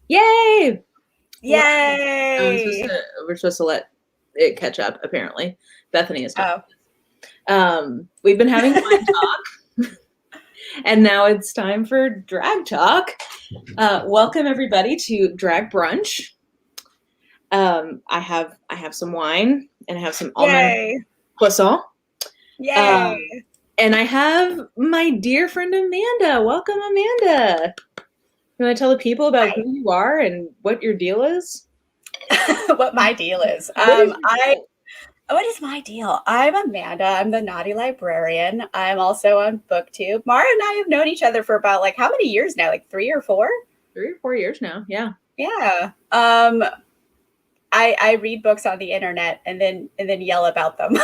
Yay! Yay! We're supposed to let it catch up, apparently. Bethany is talking. We've been having wine talk, and now it's time for drag talk. Welcome everybody to Drag Brunch. I have some wine and I have some almond croissant. Yay! And I have my dear friend Amanda. Welcome, Amanda. You want to tell the people about who you are and what your deal is? What my deal is? What is my deal? I'm Amanda. I'm the naughty librarian. I'm also on BookTube. Mara and I have known each other for about how many years now? 3 or 4? 3 or 4 years now. Yeah. Yeah. I read books on the internet and then yell about them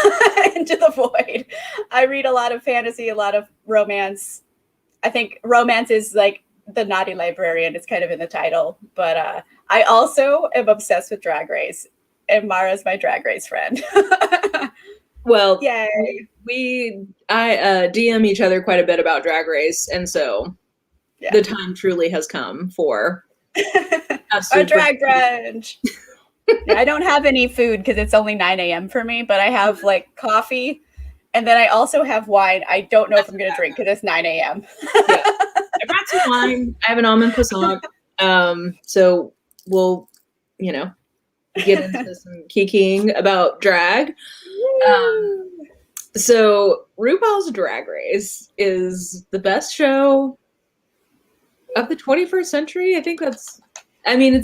into the void. I read a lot of fantasy, a lot of romance. I think romance is the naughty librarian. It's kind of in the title, but I also am obsessed with Drag Race, and Mara's my Drag Race friend. Well, yay! I DM each other quite a bit about Drag Race, and so the time truly has come for a drag brunch. I don't have any food because it's only 9 a.m. for me, but I have coffee, and then I also have wine. I don't know if I'm going to drink because it's 9 a.m. Yeah. I brought some wine. I have an almond croissant. So we'll, get into some kikiing about drag. So RuPaul's Drag Race is the best show of the 21st century. I think it's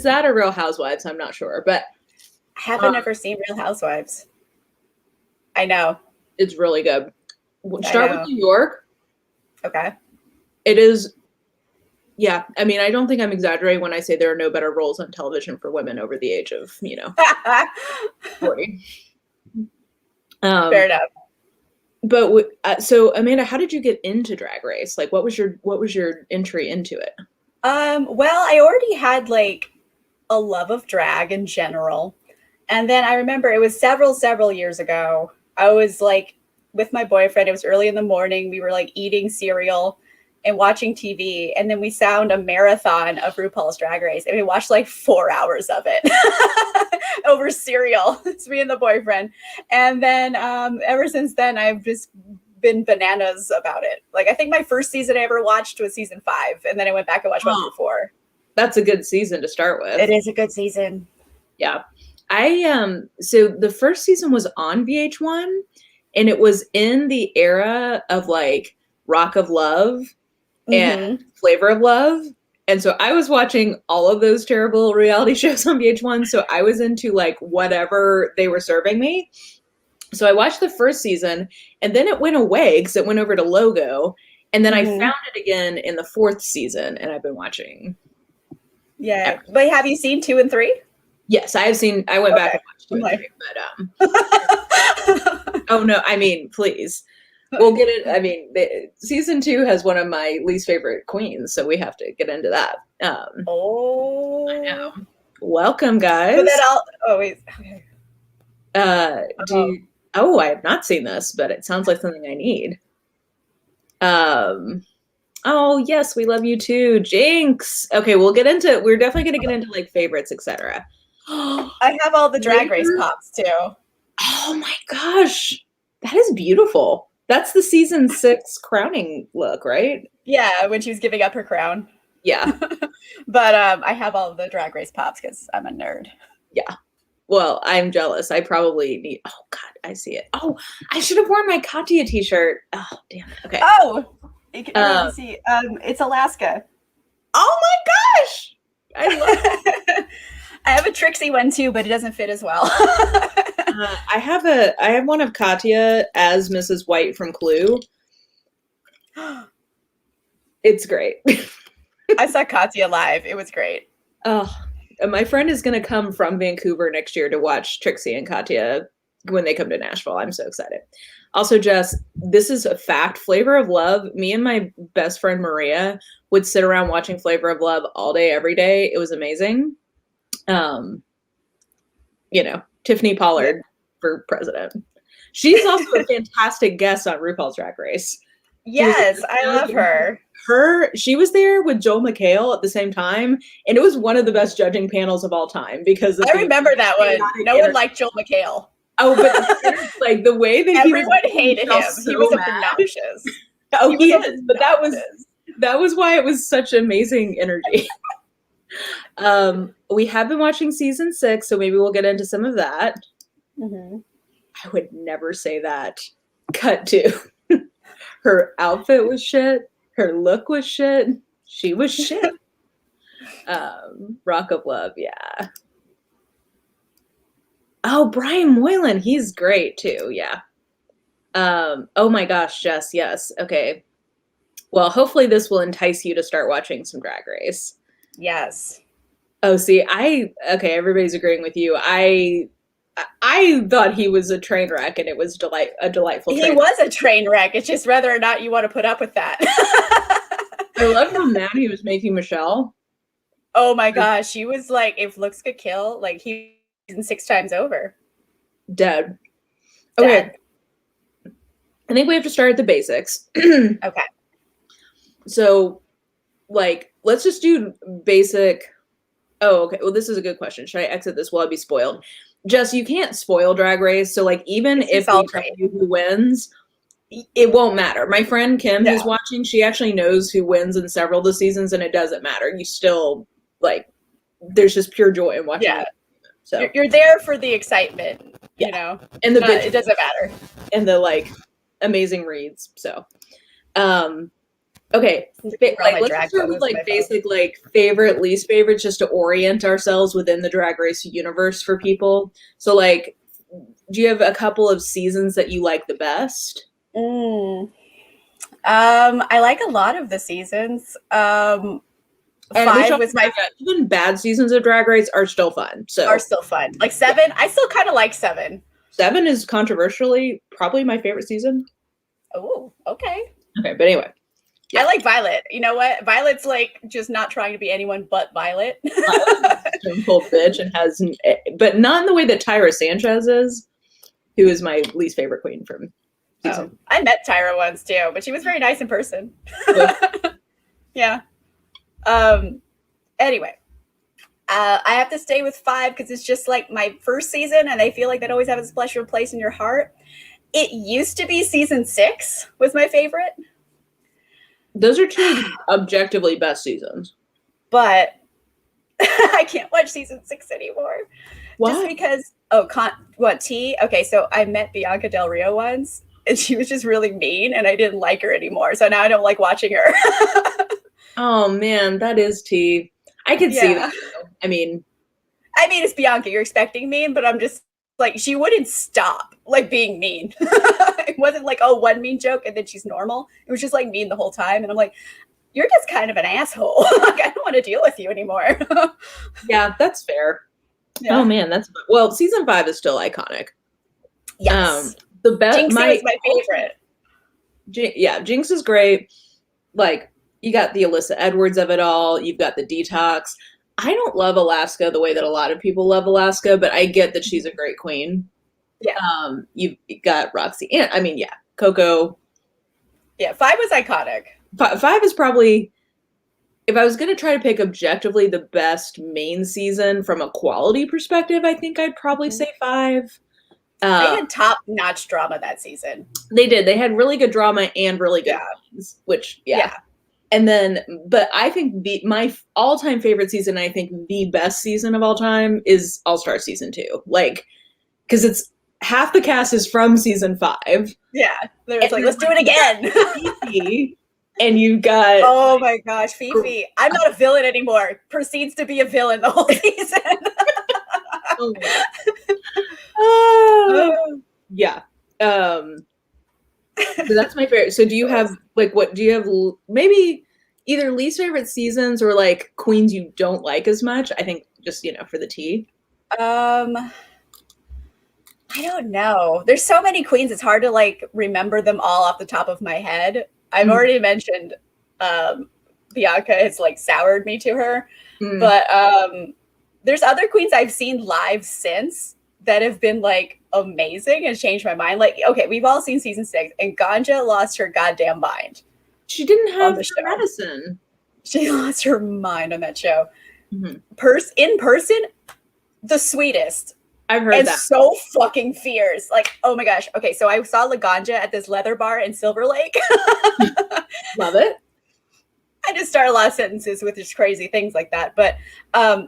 that or Real Housewives. I'm not sure, but I haven't ever seen Real Housewives. I know. It's really good. Start with New York. Okay. It is. Yeah, I don't think I'm exaggerating when I say there are no better roles on television for women over the age of, 40. Fair enough. But so Amanda, how did you get into Drag Race? What was your entry into it? Well, I already had a love of drag in general. And then I remember it was several years ago. I was with my boyfriend. It was early in the morning. We were eating cereal and watching TV, and then we found a marathon of RuPaul's Drag Race, and we watched 4 hours of it over cereal. It's me and the boyfriend, and then ever since then, I've just been bananas about it. I think my first season I ever watched was season 5, and then I went back and watched 1 through 4. That's a good season to start with. It is a good season. Yeah, so the first season was on VH1, and it was in the era of Rock of Love and Flavor of Love. And so I was watching all of those terrible reality shows on VH1. So I was into whatever they were serving me. So I watched the first season, and then it went away because it went over to Logo. And then I found it again in the 4th season, and I've been watching. Yeah. But have you seen 2 and 3? Yes, I have seen. I went back and watched 2 and 3. But oh no, please. We'll get it. Season 2 has one of my least favorite queens, so we have to get into that. I know. Welcome, guys. Wait. Okay. I have not seen this, but it sounds like something I need. Oh yes, we love you too, Jinx. Okay, we're definitely going to get into favorites, etc. I have all the Drag Race pops too. Oh my gosh, that is beautiful. That's the season 6 crowning look, right? Yeah, when she was giving up her crown. Yeah. But I have all of the Drag Race pops because I'm a nerd. Yeah. Well, I'm jealous. I probably need... Oh, God, I see it. Oh, I should have worn my Katya t-shirt. Oh, damn it. Okay. Oh, you can really see. It's Alaska. Oh, my gosh. I love it. I have a Trixie one, too, but it doesn't fit as well. I have one of Katya as Mrs. White from Clue. It's great. I saw Katya live. It was great. Oh, my friend is going to come from Vancouver next year to watch Trixie and Katya when they come to Nashville. I'm so excited. Also, Jess, this is a fact. Flavor of Love. Me and my best friend Maria would sit around watching Flavor of Love all day, every day. It was amazing. Tiffany Pollard for president. She's also a fantastic guest on RuPaul's Drag Race. Yes, I love her. She was there with Joel McHale at the same time, and it was one of the best judging panels of all time because I remember that one. No one liked Joel McHale. Oh, but like the way that everyone hated him. So he was mad. obnoxious. Oh, he is. But that was why it was such amazing energy. We have been watching season 6, so maybe we'll get into some of that. Mm-hmm. I would never say that. Cut to her outfit was shit. Her look was shit. She was shit. Rock of Love, yeah. Oh, Brian Moylan, he's great too, yeah. Oh my gosh, Jess, yes. Okay. Well, hopefully this will entice you to start watching some Drag Race. Yes. Oh, see, okay, everybody's agreeing with you. I thought he was a train wreck, and it was a delightful train He was a train wreck. It's just whether or not you want to put up with that. I love how mad he was making Michelle. Oh my gosh, she was like, if looks could kill, like he's 6 times over. Dead. Okay. I think we have to start at the basics. Okay. So, like, let's just do basic. Oh, okay. Well, this is a good question. Should I exit this? Will I be spoiled? Jess, you can't spoil Drag Race. So, like, even if we tell you who wins, it won't matter. My friend Kim, who's watching, she actually knows who wins in several of the seasons, and it doesn't matter. You still, like, there's just pure joy in watching it. So you're there for the excitement, you know, and it doesn't matter. And the, like, amazing reads. So, okay, let's start with like basic like favorite, least favorite, just to orient ourselves within the Drag Race universe for people. So, like, do you have a couple of seasons that you like the best? I like a lot of the seasons. 5 was my even bad seasons of Drag Race are still fun. So are still fun. Like 7, I still kind of like 7. 7 is controversially probably my favorite season. Oh, okay. Okay, but anyway. Yeah. I like Violet. You know what? Violet's like just not trying to be anyone but Violet. Simple bitch and has, but not in the way that Tyra Sanchez is, who is my least favorite queen from season. I met Tyra once too, but she was very nice in person. Yeah. Anyway, I have to stay with 5 because it's just like my first season, and I feel like that always has a special place in your heart. It used to be season 6 was my favorite. Those are 2 objectively best seasons. But I can't watch season 6 anymore. Why? Just because, T? Okay, so I met Bianca Del Rio once, and she was just really mean, and I didn't like her anymore. So now I don't like watching her. Oh, man, that is T. I could see that. I mean, it's Bianca. You're expecting mean, but I'm just like, she wouldn't stop like being mean. It wasn't like, oh, one mean joke and then she's normal. It was just like mean the whole time. And I'm like, you're just kind of an asshole. Like, I don't want to deal with you anymore. Yeah, that's fair. Yeah. Oh man, well, season 5 is still iconic. Yes. The best. Jinx is my favorite. Yeah, Jinx is great. Like, you got the Alyssa Edwards of it all. You've got the Detox. I don't love Alaska the way that a lot of people love Alaska, but I get that she's a great queen. Yeah. You've got Roxy. And I mean, yeah, Coco. Yeah, 5 was iconic. 5 is probably, if I was going to try to pick objectively the best main season from a quality perspective, I think I'd probably say 5. They had top-notch drama that season. They did. They had really good drama and really good queens, which, And then, but I think my all-time favorite season, I think the best season of all time is All-Star Season 2. Like, because it's half the cast is from season 5. Yeah. They're like, let's do it again. Fifi, and you've got... Oh my gosh, Fifi. I'm not a villain anymore. Proceeds to be a villain the whole season. Yeah. So that's my favorite. So do you have, like, do you have maybe either least favorite seasons or like queens you don't like as much? I think just, for the tea. I don't know. There's so many queens. It's hard to like remember them all off the top of my head. I've already mentioned Bianca has like soured me to her, but there's other queens I've seen live since that have been like amazing and changed my mind. Like, okay, we've all seen season 6, and Ganja lost her goddamn mind. She didn't have the medicine. She lost her mind on that show. Mm-hmm. In person, the sweetest. I've heard and that. So fucking fierce. Like, oh my gosh. Okay, so I saw Laganja at this leather bar in Silver Lake. Love it. I just start a lot of sentences with just crazy things like that. But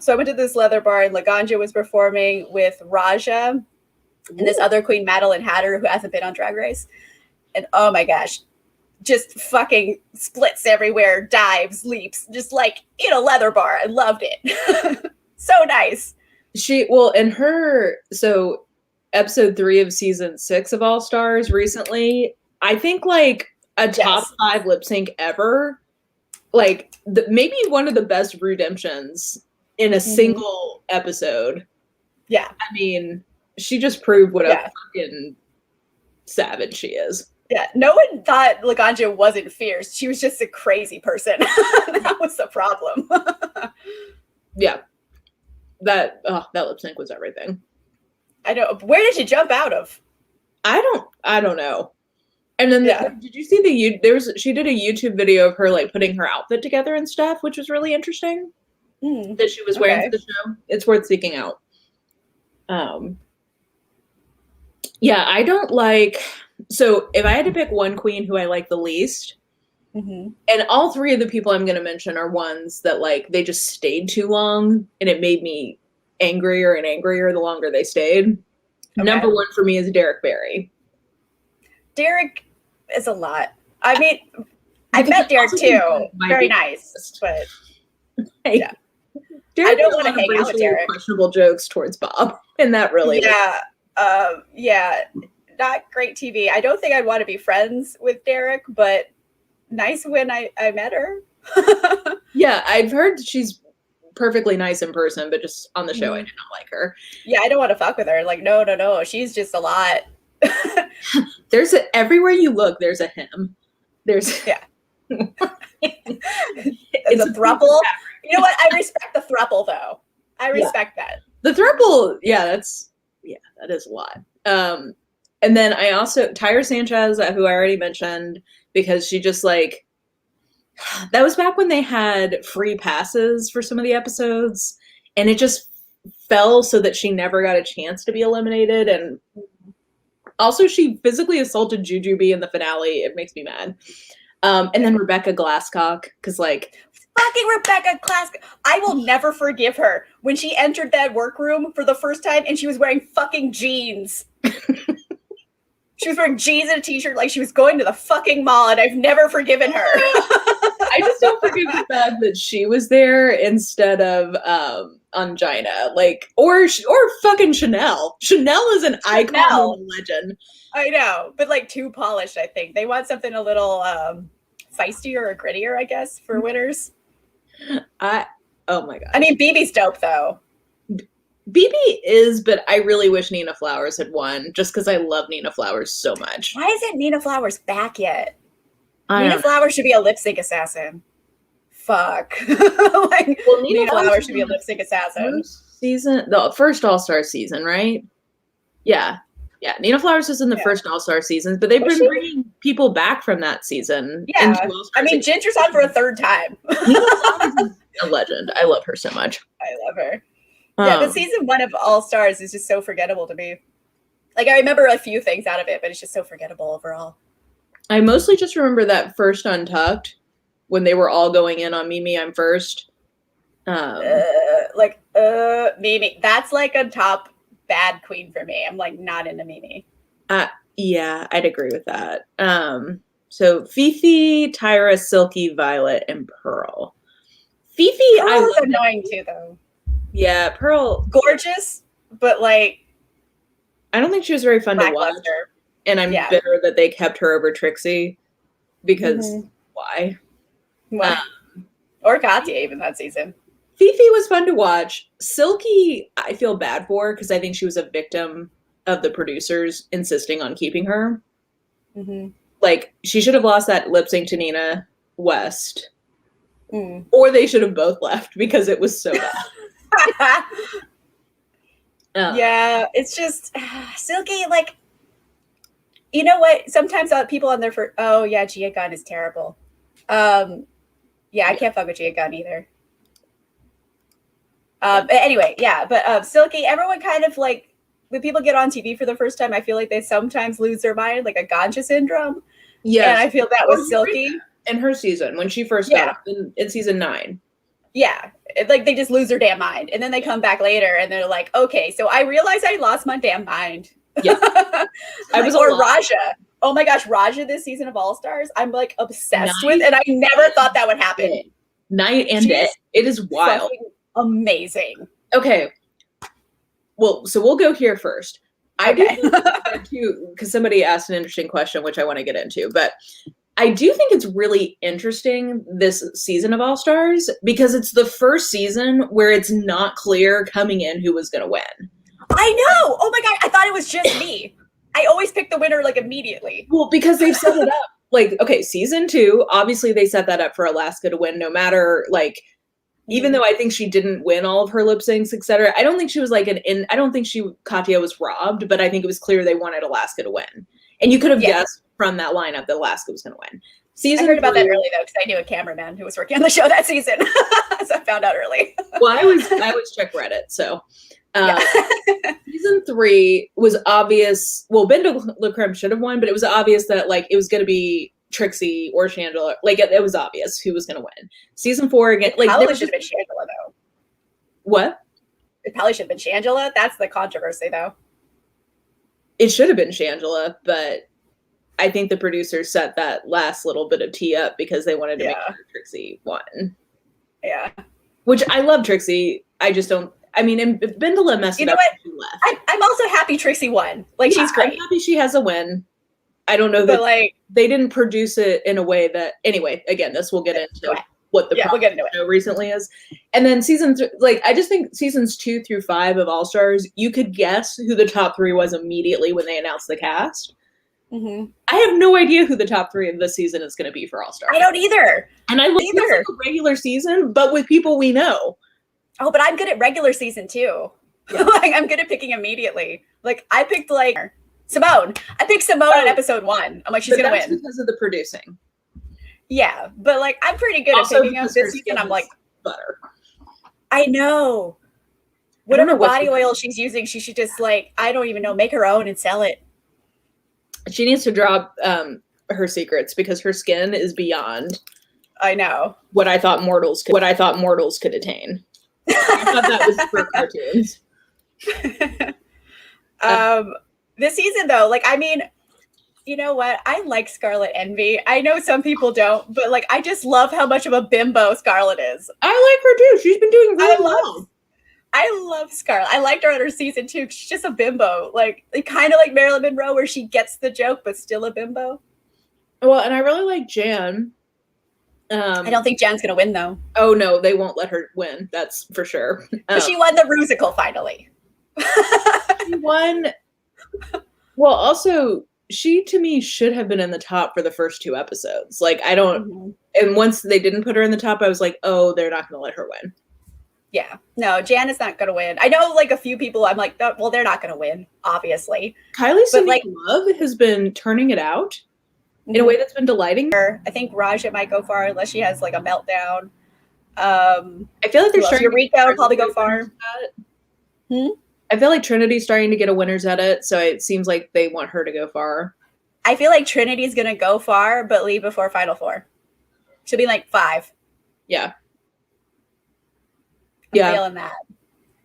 so I went to this leather bar, and Laganja was performing with Raja and this other queen, Madeline Hatter, who hasn't been on Drag Race. And oh my gosh, just fucking splits everywhere, dives, leaps, just like in a leather bar. I loved it. So nice. So episode 3 of season 6 of All Stars recently, I think like a top 5 lip sync ever. Like maybe one of the best redemptions in a single episode. Yeah. I mean, she just proved what a fucking savage she is. Yeah. No one thought Laganja wasn't fierce. She was just a crazy person. That was the problem. Yeah. That lip sync was everything. I know. Where did she jump out of? I don't know. And then did you see she did a YouTube video of her like putting her outfit together and stuff, which was really interesting. That she was wearing for the show. It's worth seeking out. Yeah, I don't like. So if I had to pick one queen who I like the least, and all 3 of the people I'm going to mention are ones that like they just stayed too long, and it made me angrier and angrier the longer they stayed. Number 1 for me is Derek Barry. Derek is a lot. I mean, I've met Derek too. Very nice, but yeah. Derek I don't want to hang out with Derek. Questionable jokes towards Bob, and that really not great TV. I don't think I'd want to be friends with Derek, but nice when I met her. Yeah, I've heard she's perfectly nice in person, but just on the show, I did not like her. Yeah, I don't want to fuck with her. Like, no. She's just a lot. Everywhere you look, there's a him. There's it's a throuple. You know what? I respect the throuple though. I respect that. The throuple, that is a lot. And then I also Tyra Sanchez, who I already mentioned, because she just like that was back when they had free passes for some of the episodes, and it just fell so that she never got a chance to be eliminated. And also she physically assaulted Jujubee in the finale. It makes me mad. And then Rebecca Glasscock, because like fucking Rebecca Glasscock, I will never forgive her when she entered that workroom for the first time and she was wearing fucking jeans. She was wearing jeans and a t-shirt like she was going to the fucking mall, and I've never forgiven her. I just don't forgive the fact that she was there instead of Angina, like, or fucking Chanel. Chanel is an icon and a legend. I know, but like too polished. I think they want something a little feistier or grittier, I guess, for winners. Oh my god. I mean, BB's dope though. BB is, but I really wish Nina Flowers had won, just because I love Nina Flowers so much. Why isn't Nina Flowers back yet? Nina Flowers should be a lip sync assassin. Fuck. Nina Flowers should be a lip sync assassin. The first All-Star season, right? Yeah. Nina Flowers was in the first All-Star season, but they've been bringing people back from that season. Yeah. I mean, Ginger's on for a third time. Nina Flowers is a legend. I love her so much. I love her. Yeah, but season 1 of All Stars is just so forgettable to me. Like, I remember a few things out of it, but it's just so forgettable overall. I mostly just remember that first Untucked when they were all going in on Mimi, I'm first. Mimi. That's like a top bad queen for me. I'm like not into Mimi. Yeah, I'd agree with that. So Fifi, Tyra, Silky, Violet, and Pearl. Fifi, I love annoying too, though. Yeah, Pearl, gorgeous, but like, I don't think she was very fun to watch. And I'm bitter that they kept her over Trixie, because why? Or Katya even that season. Fifi was fun to watch. Silky, I feel bad for, because I think she was a victim of the producers insisting on keeping her. Like, she should have lost that lip sync to Nina West. Or they should have both left, because it was so bad. Yeah, it's just Silky, like, you know what? Sometimes people on there for, oh yeah, Gia Gunn is terrible. Yeah, I can't fuck with Gia Gunn either. But anyway, yeah, but Silky, everyone kind of like, when people get on TV for the first time, I feel like they sometimes lose their mind, like a Ganja syndrome. Yes. And I feel that was Silky. In her season, when she first got up in season 9. Yeah, like they just lose their damn mind. And then they come back later and they're like, okay, so I realized I lost my damn mind. Yeah. I was or Raja. Oh my gosh, Raja this season of All Stars, I'm like obsessed with, and I never thought that would happen. Night and day. It is wild. Amazing. Okay. Well, so we'll go here first. I do, because somebody asked an interesting question, which I want to get into, but I do think it's really interesting this season of All Stars because it's the first season where it's not clear coming in who was going to win. I know. Oh my God. I thought it was just me. I always pick the winner like immediately. Well, because they've set it up like, okay, season 2, obviously they set that up for Alaska to win no matter like, even though I think she didn't win all of her lip syncs, etc. I don't think she was like I don't think Katya was robbed, but I think it was clear they wanted Alaska to win. And you could have guessed from that lineup that Alaska was going to win. I heard about that early though, because I knew a cameraman who was working on the show that season, so I found out early. Well, I always check Reddit, so season 3 was obvious. Well, Bendo Le Creme should have won, but it was obvious that like it was going to be Trixie or Shangela. Like it was obvious who was going to win. Season 4 again, like probably should have been Shangela though. What? It probably should have been Shangela. That's the controversy though. It should have been Shangela, but I think the producers set that last little bit of tea up because they wanted to make sure Trixie won. Yeah. Which I love Trixie. I just don't. I mean, and Bendela messed it up. You know what? I'm also happy Trixie won. Like she's great. I'm happy she has a win. I don't know that like they didn't produce it in a way that. Anyway, again, this will get into what the we'll get into it. Recently is, and then like I just think seasons 2 through 5 of All Stars, you could guess who the top 3 was immediately when they announced the cast. Mm-hmm. I have no idea who the top 3 of this season is going to be for All Stars. I don't either. And I look at a regular season, but with people we know. Oh, but I'm good at regular season too. Yeah. Like I'm good at picking immediately. Like I picked like Simone. I picked Simone in episode 1. I'm like, she's gonna win because of the producing. Yeah, but like I'm pretty good at picking up this season. I'm like butter. I know. Whatever body oil she's using, she should just like I don't even know, make her own and sell it. She needs to drop her secrets because her skin is beyond. I know what I thought mortals could attain. I thought that was for cartoons. This season though, like I mean, you know what? I like Scarlet Envy. I know some people don't, but like I just love how much of a bimbo Scarlet is. I like her too. She's been doing really well. I love Scarlet. I liked her on her season 2. She's just a bimbo, like kind of like Marilyn Monroe, where she gets the joke but still a bimbo. Well, and I really like Jan. I don't think Jan's gonna win though. Oh no, they won't let her win. That's for sure. But she won the Rusical finally. She won. Well, also she to me should have been in the top for the first 2 episodes. Like I don't. Mm-hmm. And once they didn't put her in the top, I was like, oh, they're not going to let her win. Yeah, no, Jan is not going to win. I know, like a few people. I'm like, well, they're not going to win, obviously. Kylie Sonique Love has been turning it out in a way that's been delighting. I think Raja might go far unless she has like a meltdown. I feel like they're starting. Eureka will probably go far. I feel like Trinity's starting to get a winner's edit, so it seems like they want her to go far. I feel like Trinity's going to go far, but leave before Final 4. She'll be like 5. Yeah. I'm feeling that.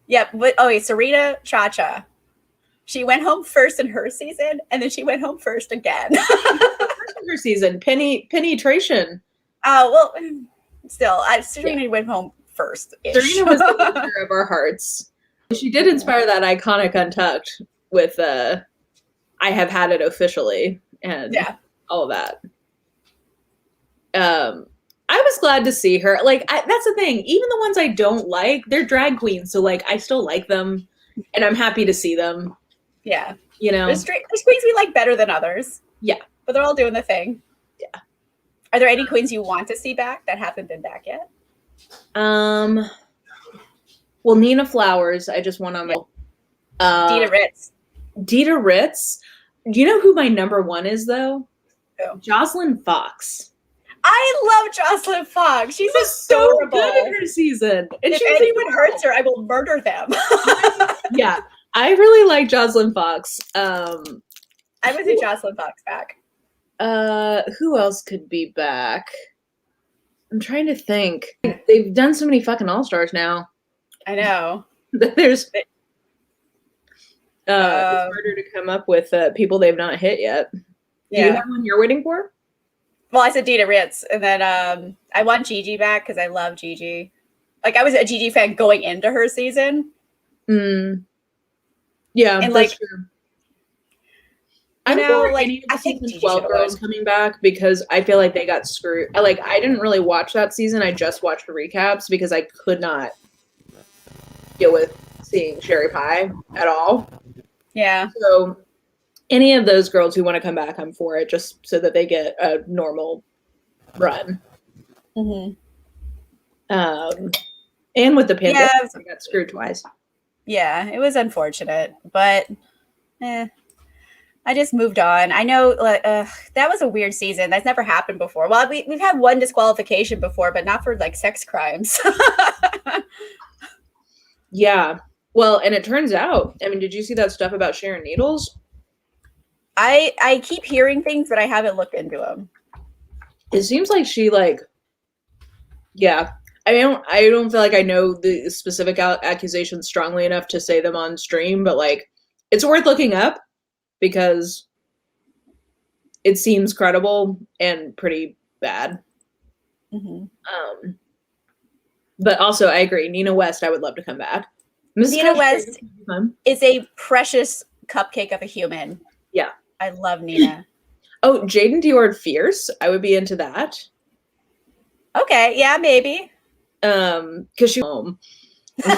Yep. But, Sarita Cha-Cha. She went home first in her season, and then she went home first again. First in her season. Penetration. Oh, well, still, Serena went home first. Serena was the leader of our hearts. She did inspire that iconic Untucked with I Have Had It Officially and all of that. I was glad to see her. Like, that's the thing. Even the ones I don't like, they're drag queens. So, like, I still like them. And I'm happy to see them. Yeah. You know? There's queens we like better than others. Yeah. But they're all doing the thing. Yeah. Are there any queens you want to see back that haven't been back yet? Well, Nina Flowers, I just want on my... Dita Ritz. Dita Ritz. Do you know who my number one is, though? Who? Jocelyn Fox. I love Jocelyn Fox. She's so good in her season. And if anyone hurts her, I will murder them. Yeah, I really like Jocelyn Fox. I would say Jocelyn Fox back. Who else could be back? I'm trying to think. They've done so many fucking All-Stars now. I know. It's harder to come up with people they've not hit yet. Yeah. Do you have one you're waiting for? Well, I said Dita Ritz, and then I want Gigi back because I love Gigi. Like, I was a Gigi fan going into her season. Yeah, and that's true. I don't know, like, I think the 12 girls coming back because I feel like they got screwed. I didn't really watch that season. I just watched the recaps because I could not deal with seeing Sherry Pie at all. Yeah. So any of those girls who want to come back, I'm for it, just so that they get a normal run. Mm-hmm. And with the pandemic, I got screwed twice. Yeah, it was unfortunate, but I just moved on. I know that was a weird season. That's never happened before. Well, we've had one disqualification before, but not for like sex crimes. Yeah. Well, and it turns out, I mean, did you see that stuff about Sharon Needles? I keep hearing things, but I haven't looked into them. It seems like she yeah. I don't feel like I know the specific accusations strongly enough to say them on stream, but like it's worth looking up because it seems credible and pretty bad. Mm-hmm. But also I agree, Nina West, I would love to come back. Nina West is a precious cupcake of a human. Yeah. I love Nina. Oh, Jaden Dior Fierce. I would be into that. Okay, yeah, maybe. Because she's home. It's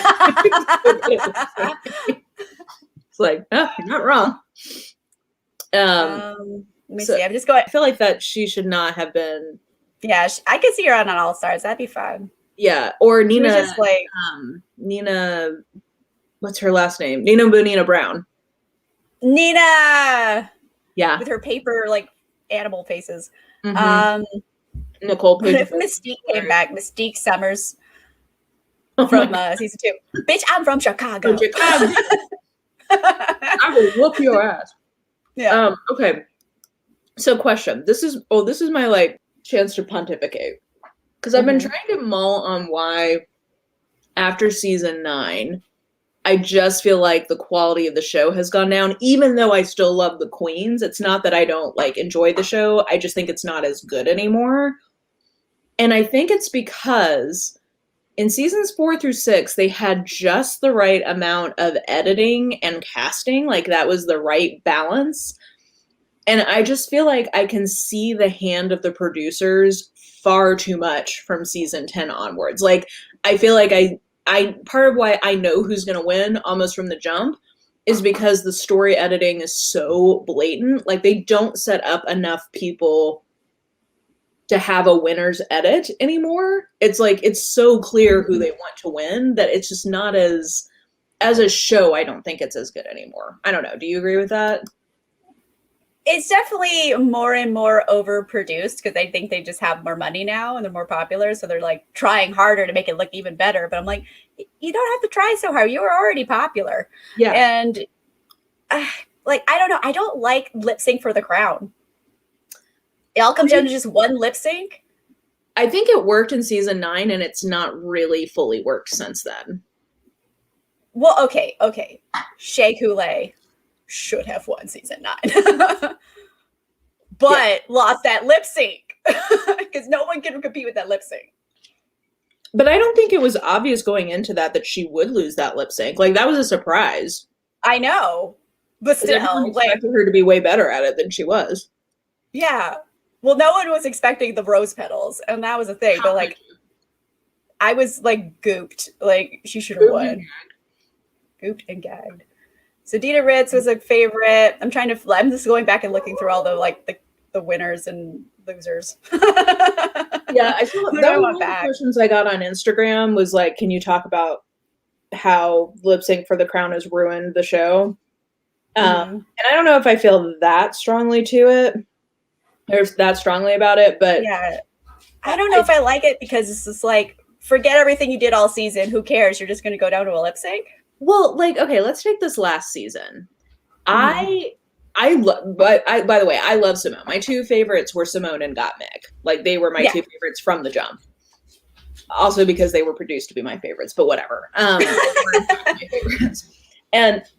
like, oh, you're not wrong. Let me see. I'm just going. I feel like that she should not have been. Yeah, I could see her on an All Stars. That'd be fun. Yeah, or Nina. Just like Nina. What's her last name? Nina Bonina Brown. Nina. Yeah, with her paper like animal faces. Mm-hmm. Nicole. What if Mystique came back? Mystique Summers from season 2. Bitch, I'm from Chicago. I will whoop your ass. Yeah. Okay. So, question. This is my like chance to pontificate because I've been trying to mull on why after season 9, I just feel like the quality of the show has gone down. Even though I still love the queens, it's not that I don't like enjoy the show. I just think it's not as good anymore. And I think it's because in seasons 4 through 6, they had just the right amount of editing and casting. Like that was the right balance. And I just feel like I can see the hand of the producers far too much from season 10 onwards. Like I feel like I part of why I know who's going to win almost from the jump is because the story editing is so blatant. Like they don't set up enough people to have a winner's edit anymore. It's like, it's so clear who they want to win that it's just not as a show, I don't think it's as good anymore. I don't know. Do you agree with that? It's definitely more and more overproduced because I think they just have more money now and they're more popular. So they're like trying harder to make it look even better. But I'm like, you don't have to try so hard. You were already popular. Yeah. And like, I don't know. I don't like lip sync for the crown. It all comes down to just one lip sync. I think it worked in season 9 and it's not really fully worked since then. Well, okay. Shea Coulee should have won season 9. But lost that lip sync. Because no one can compete with that lip sync. But I don't think it was obvious going into that she would lose that lip sync. Like, that was a surprise. I know. But still, everyone expected her to be way better at it than she was. Yeah. Well, no one was expecting the rose petals, and that was a thing. But like, I was like gooped. Like she should have won. Gooped and gagged. So Dita Ritz was a favorite. I'm just going back and looking through all the winners and losers. Yeah, I feel that was one of the questions I got on Instagram was like, can you talk about how Lip Sync for the Crown has ruined the show. And I don't know if I feel that strongly to it, or that strongly about it, but yeah, I don't know if I like it because it's just like, forget everything you did all season. Who cares? You're just going to go down to a lip sync. Well, like, okay, let's take this last season. By the way, I love Simone. My two favorites were Simone and Gottmik. Like, they were my two favorites from the jump. Also because they were produced to be my favorites, but whatever. My favorites.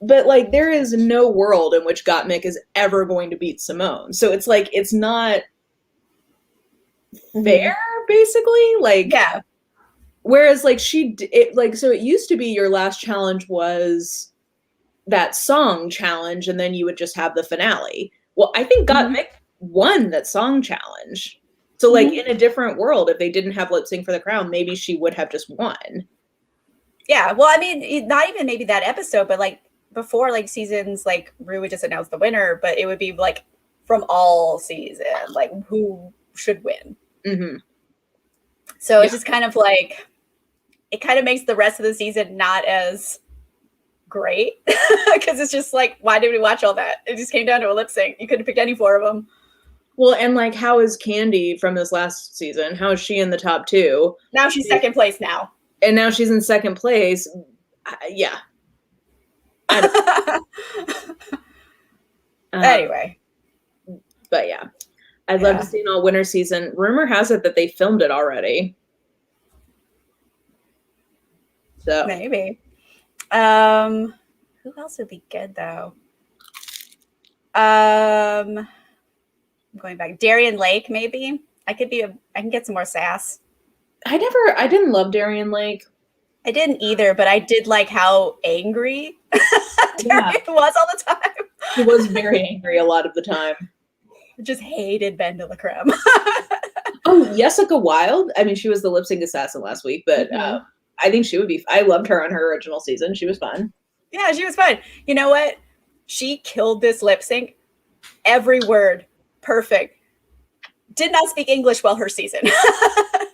But like, there is no world in which Gottmik is ever going to beat Simone. So it's like, it's not fair, basically. Like, yeah. Whereas like so it used to be your last challenge was that song challenge, and then you would just have the finale. Well, I think Gottmik won that song challenge. So like in a different world, if they didn't have Lip Sync for the Crown, maybe she would have just won. Yeah, well, I mean, not even maybe that episode, but like before, like seasons, like Ru would just announce the winner, but it would be like from all season, like who should win. So it's just kind of like, it kind of makes the rest of the season not as great because it's just like, why did we watch all that? It just came down to a lip sync. You could have picked any four of them. Well, and like, how is Candy from this last season? How is she in the top two? Now she's second place now. And now she's in second place. Yeah. Anyway. But yeah. I'd love to see an all-winner season. Rumor has it that they filmed it already. So maybe. Who else would be good though? I'm going back. Darien Lake, maybe. I can get some more sass. I didn't love Darien Lake. I didn't either, but I did like how angry Darien was all the time. He was very angry a lot of the time. I just hated Ben de la Creme. Oh, Jessica Wilde. I mean, she was the lip sync assassin last week, but I think she would be. I loved her on her original season. She was fun. Yeah, she was fun. You know what? She killed this lip sync. Every word, perfect. Did not speak English well her season.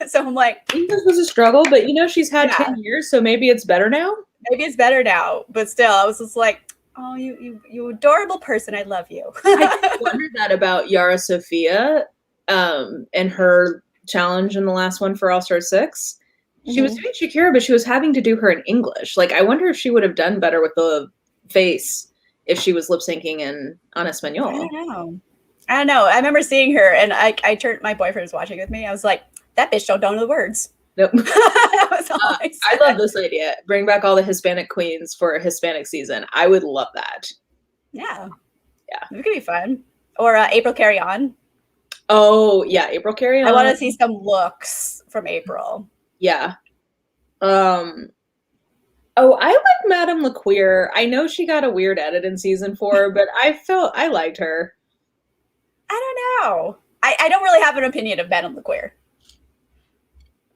So I'm like, English was a struggle, but you know, she's had 10 years, so maybe it's better now. Maybe it's better now, but still, I was just like, oh, you adorable person. I love you. I wondered that about Yara Sofia and her challenge in the last one for All Star 6. She was doing Shakira, but she was having to do her in English. Like, I wonder if she would have done better with the face if she was lip syncing in Espanol. I don't know. I remember seeing her, and I turned, my boyfriend was watching with me. I was like, that bitch don't know the words. Nope. That was all I love this idea. Bring back all the Hispanic queens for a Hispanic season. I would love that. Yeah. It could be fun. Or April Carry On. Oh, yeah. April Carry On. I want to see some looks from April. Yeah. Oh, I like Madame LaQueer. I know she got a weird edit in season 4, but I liked her. I don't know. I don't really have an opinion of Madame LaQueer.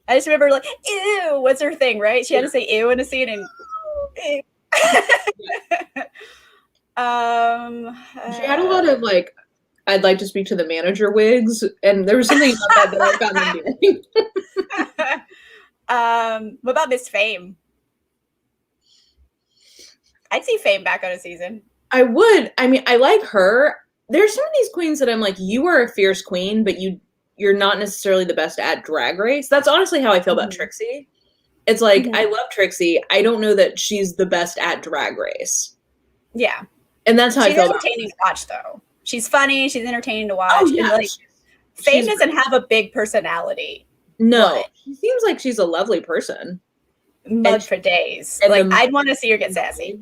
I just remember like, ew, what's her thing, right? She had to say ew in a scene and ew. She had a lot of like, I'd like to speak to the manager wigs, and there was something about that I found endearing. What about Miss Fame? I'd see Fame back on a season. I would. I mean, I like her. There's some of these queens that I'm like, you are a fierce queen, but you're not necessarily the best at Drag Race. That's honestly how I feel about Trixie. It's like, I love Trixie. I don't know that she's the best at Drag Race. Yeah. And that's how I feel about her. She's entertaining to watch, though. She's funny. She's entertaining to watch. Oh, yeah. And, like, Fame doesn't have a big personality. No. She seems like she's a lovely person. Mud for days. And like, I'd want to see her get sassy.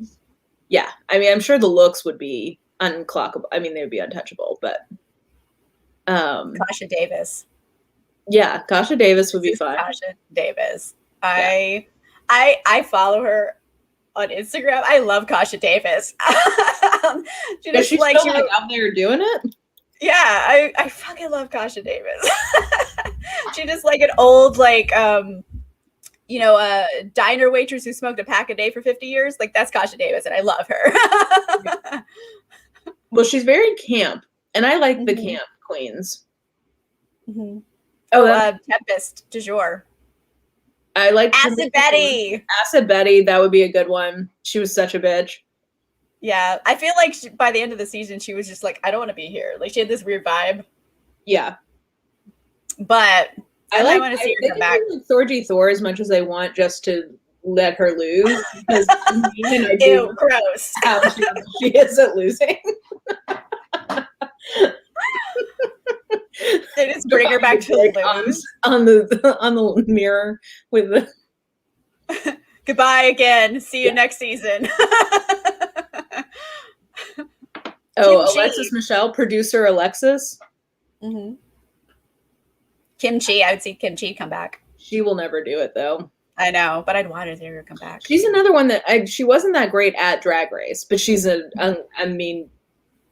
Yeah. I mean, I'm sure the looks would be unclockable. I mean, they would be untouchable, but Kasha Davis. Yeah, Kasha Davis would be fun. Kasha Davis. I follow her on Instagram. I love Kasha Davis. Is she like, still out there doing it? Yeah, I fucking love Kasha Davis. She just like an old like diner waitress who smoked a pack a day for 50 years. Like, that's Kasha Davis, and I love her. Well, she's very camp, and I like the camp queens. Oh, Tempest du jour. I like Acid Betty. Acid Betty, that would be a good one. She was such a bitch. Yeah, I feel like by the end of the season, she was just like, I don't want to be here. Like, she had this weird vibe. Yeah. But I want to see her come back. Like Thorgy Thor as much as I want just to let her lose. Because ew, gross. How she isn't losing. They just bring her back to lose. On the mirror with the goodbye again. See you next season. Alexis Michelle, producer Alexis. Mm-hmm. Kimchi, I would see Kimchi come back. She will never do it though. I know, but I'd want her to come back. She's another one that she wasn't that great at Drag Race, but she's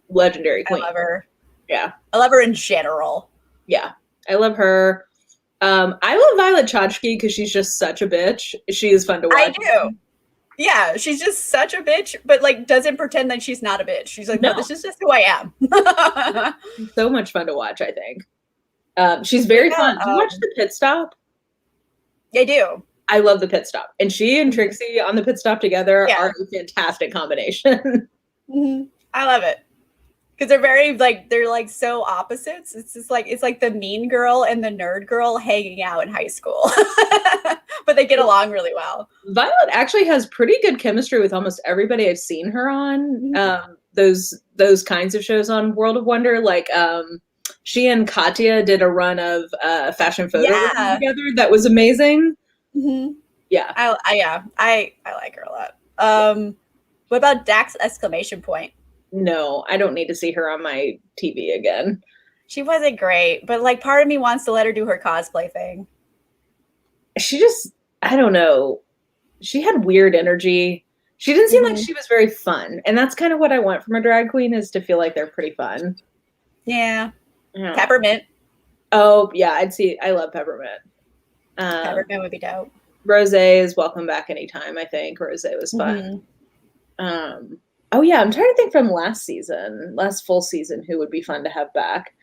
legendary queen. I love her. Yeah. I love her in general. Yeah. I love her. I love Violet Chachki because she's just such a bitch. She is fun to watch. I do. Yeah, she's just such a bitch, but like doesn't pretend that she's not a bitch. She's like, no, this is just who I am. So much fun to watch, I think. She's very fun. Do you watch The Pit Stop? I do. I love The Pit Stop. And she and Trixie on The Pit Stop together are a fantastic combination. Mm-hmm. I love it. Because they're like so opposites. It's just like, it's like the mean girl and the nerd girl hanging out in high school. But they get along really well. Violet actually has pretty good chemistry with almost everybody I've seen her on. Mm-hmm. Those kinds of shows on World of Wonder. Like she and Katya did a run of fashion photos together. That was amazing. Mm-hmm. Yeah. I like her a lot. What about Dax exclamation point? No, I don't need to see her on my TV again. She wasn't great, but like part of me wants to let her do her cosplay thing. She just, I don't know. She had weird energy. She didn't seem like she was very fun. And that's kind of what I want from a drag queen, is to feel like they're pretty fun. Yeah. Peppermint. Oh, yeah. I love Peppermint. Peppermint would be dope. Rose is welcome back anytime, I think. Rose was fun. Oh, yeah. I'm trying to think from last full season, who would be fun to have back.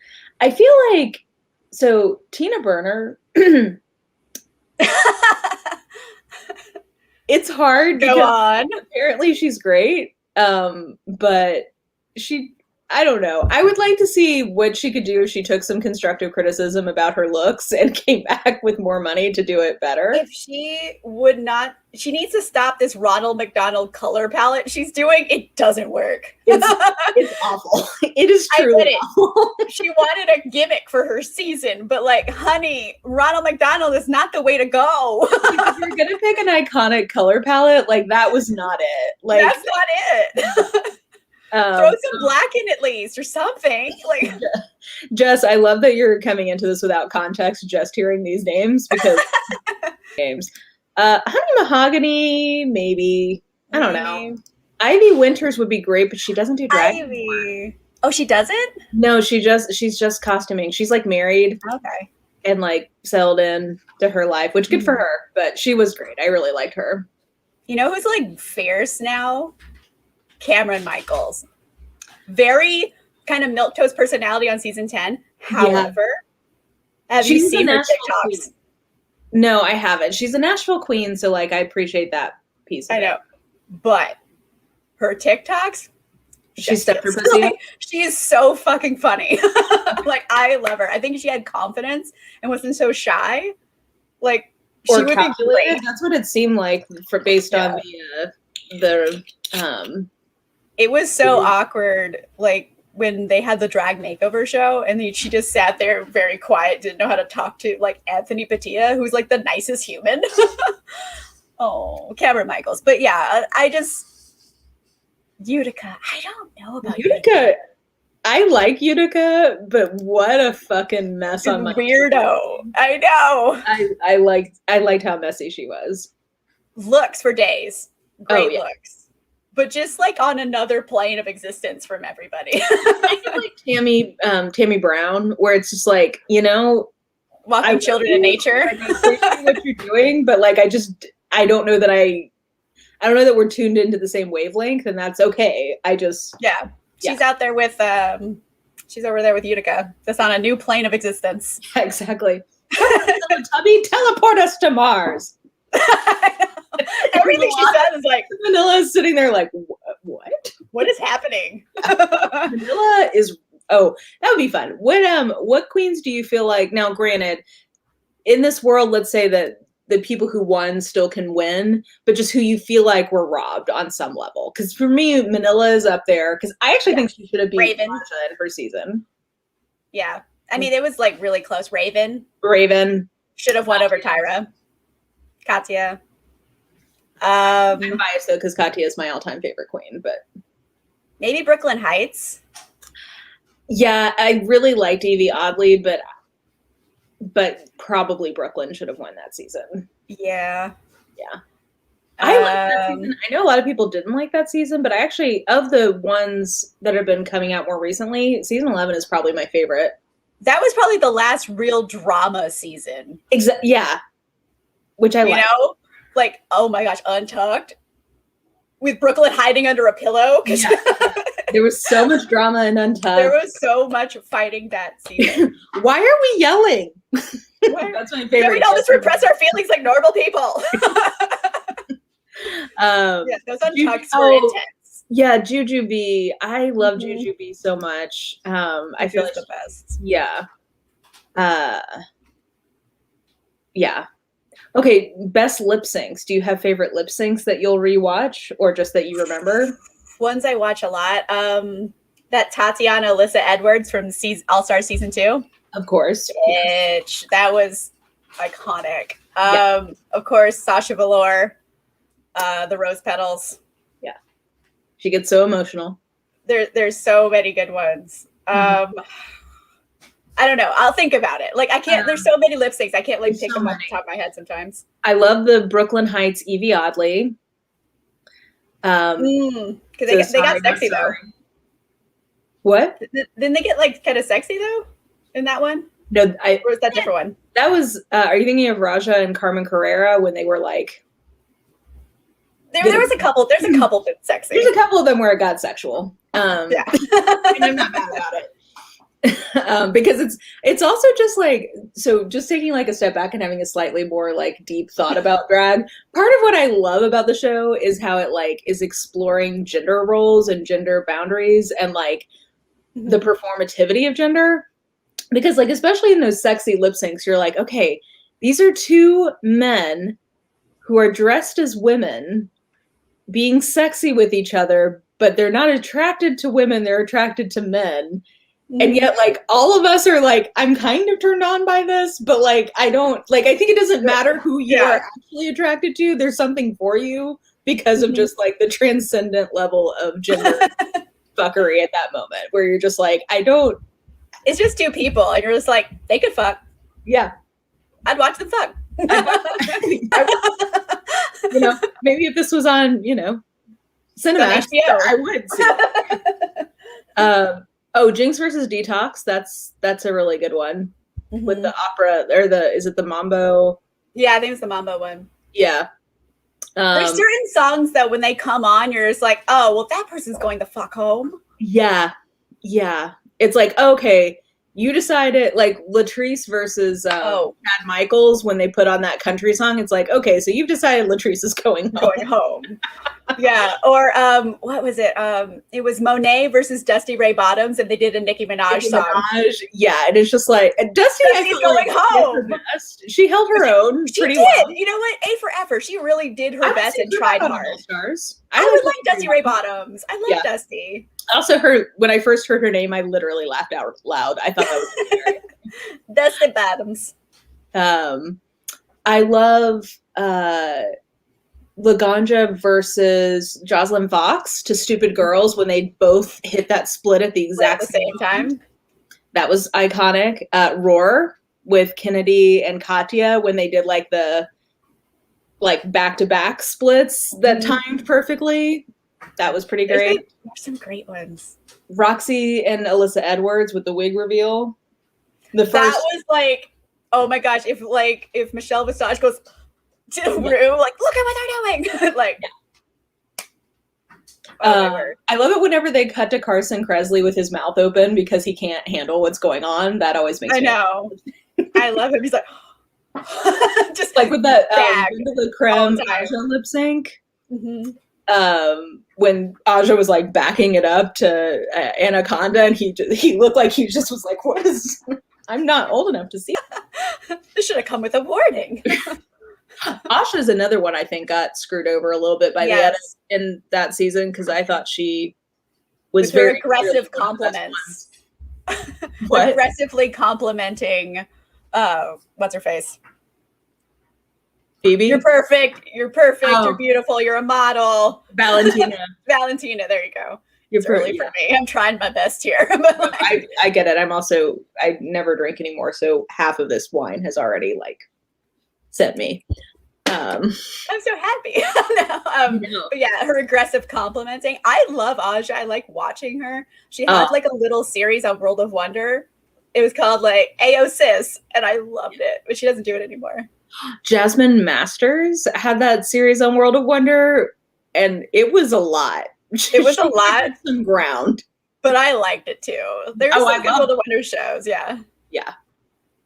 I feel like, so Tina Burner. It's hard. Go on. Apparently she's great. But I don't know. I would like to see what she could do if she took some constructive criticism about her looks and came back with more money to do it better. If she would not, she needs to stop this Ronald McDonald color palette she's doing. It doesn't work. It's awful. It is truly awful. She wanted a gimmick for her season, but like, honey, Ronald McDonald is not the way to go. If you're going to pick an iconic color palette, like that was not it. Like that's not it. Throw some black in at least, or something. Like, Jess, I love that you're coming into this without context, just hearing these names, because names. Honey Mahogany, maybe. I don't know. Ivy Winters would be great, but she doesn't do drag anymore. Oh, she doesn't? No, she's just costuming. She's like married. Okay. And like settled in to her life, which good for her. But she was great. I really liked her. You know who's like fierce now? Cameron Michaels. Very kind of milquetoast personality on season 10. However, have you seen her TikToks? Queen. No, I haven't. She's a Nashville queen, so like I appreciate that piece of it. I know. But her TikToks, she stepped her pussy up. She is so fucking funny. Like, I love her. I think she had confidence and wasn't so shy. Like, she would be great. That's what it seemed like based on the it was so awkward, like when they had the drag makeover show, and she just sat there very quiet, didn't know how to talk to like Anthony Padilla, who's like the nicest human. Oh, Cameron Michaels. But yeah, Utica. I don't know about Utica. I like Utica, but what a fucking mess on my weirdo. I know. I liked how messy she was. Looks for days. Great looks. But just like on another plane of existence from everybody. I feel like Tammy Brown, where it's just like, walking children in nature. I appreciate what you're doing, but like I don't know that we're tuned into the same wavelength, and that's okay. She's out there with she's over there with Utica. That's on a new plane of existence. Yeah, exactly. Tubby, teleport us to Mars. Everything she says is like Manila is sitting there like, what? What is happening? Manila is that would be fun. What queens do you feel like now? Granted, in this world, let's say that the people who won still can win, but just who you feel like were robbed on some level. Because for me, Manila is up there because I actually think she should have beat Raven Sasha in her season. Yeah, I mean it was like really close. Raven should have won over Tyra. Katya. I'm biased though because Katya is my all-time favorite queen, but maybe Brooklyn Heights. Yeah, I really liked Evie Oddly, but probably Brooklyn should have won that season. Yeah. I like that season. I know a lot of people didn't like that season, but I actually, of the ones that have been coming out more recently, season 11 is probably my favorite. That was probably the last real drama season. Yeah. Which I like. You know? Like, oh my gosh, Untucked with Brooklyn hiding under a pillow. Yeah. There was so much drama in Untucked. There was so much fighting that season. Why are we yelling? That's my favorite. We don't just repress our feelings like normal people. Yes, those Untucks were intense. Yeah, Jujubee. I love Jujubee so much. I feel like the best. Yeah. Yeah. Okay, best lip syncs. Do you have favorite lip syncs that you'll rewatch or just that you remember? Ones I watch a lot. That Tatiana Alyssa Edwards from All-Star Season 2. Of course. Bitch. That was iconic. Of course, Sasha Velour, the Rose Petals. Yeah. She gets so emotional. There's so many good ones. I don't know. I'll think about it. Like I can't. There's so many lip syncs. I can't like pick them off the top of my head sometimes. I love the Brooklyn Heights Evie Oddly. Because they got sexy though. What? Didn't they get like kind of sexy though in that one? No, or was that different one? That was. Are you thinking of Raja and Carmen Carrera when they were like? There was a couple. There's a couple that's sexy. There's a couple of them where it got sexual. Yeah, and I'm not mad about it. Because it's also just like, so just taking like a step back and having a slightly more like deep thought about drag. Part of what I love about the show is how it like is exploring gender roles and gender boundaries and like the performativity of gender. Because like, especially in those sexy lip syncs, you're like, okay, these are two men who are dressed as women being sexy with each other, but they're not attracted to women, they're attracted to men. And yet, like, all of us are like, I'm kind of turned on by this, but like, I don't, like, I think it doesn't matter who you are actually attracted to. There's something for you because of just like the transcendent level of gender fuckery at that moment where you're just like, it's just two people and you're just like, they could fuck. Yeah. I'd watch them fuck. You know, maybe if this was on, you know, Cinemax, I would see it. Oh, Jinx versus Detox. That's a really good one with the opera or is it the Mambo? Yeah, I think it's the Mambo one. Yeah. There's certain songs that when they come on, you're just like, oh, well, that person's going the fuck home. Yeah. Yeah. It's like, okay, you decided like Latrice versus Chad Michaels when they put on that country song. It's like, okay, so you've decided Latrice is going home. Yeah. Or what was it? It was Monet versus Dusty Ray Bottoms, and they did a Nicki Minaj song. Yeah, and it's just like Dusty's going home. She held her own pretty well. You know what? A for effort. She really did her best and tried hard. I would like Dusty Ray Bottoms. I love Dusty. I also when I first heard her name, I literally laughed out loud. I thought that was hilarious. Dusty Bottoms. I love Laganja versus Jocelyn Fox to Stupid Girls when they both hit that split at the exact same time. That was iconic. Roar with Kennedy and Katya when they did like the back-to-back splits that timed perfectly. That was pretty great. There's some great ones. Roxy and Alyssa Edwards with the wig reveal. That was like, oh my gosh, if Michelle Visage goes to the room, like, look at what they're doing. Like, I love it whenever they cut to Carson Kressley with his mouth open because he can't handle what's going on. That always makes me know. I love him. He's like, Just like with that bag the creme Aja lip sync. When Aja was like backing it up to Anaconda, and he looked like he just was like, "What is? I'm not old enough to see." This should have come with a warning. Asha's another one I think got screwed over a little bit by the edit in that season because I thought she was with very aggressive compliments. What? Aggressively complimenting what's her face? Phoebe? You're perfect. You're beautiful. You're a model. Valentina. Valentina, there you go. It's early for me. I'm trying my best here. I get it. I never drink anymore, so half of this wine has already like sent me. I'm so happy. But yeah, her aggressive complimenting. I love Aja. I like watching her. She had like a little series on World of Wonder. It was called like Ayo Sis, and I loved it, but she doesn't do it anymore. Jasmine Masters had that series on World of Wonder, and it was a lot. It was a lot. Some ground, but I liked it too. There were some good World of Wonder shows. Yeah.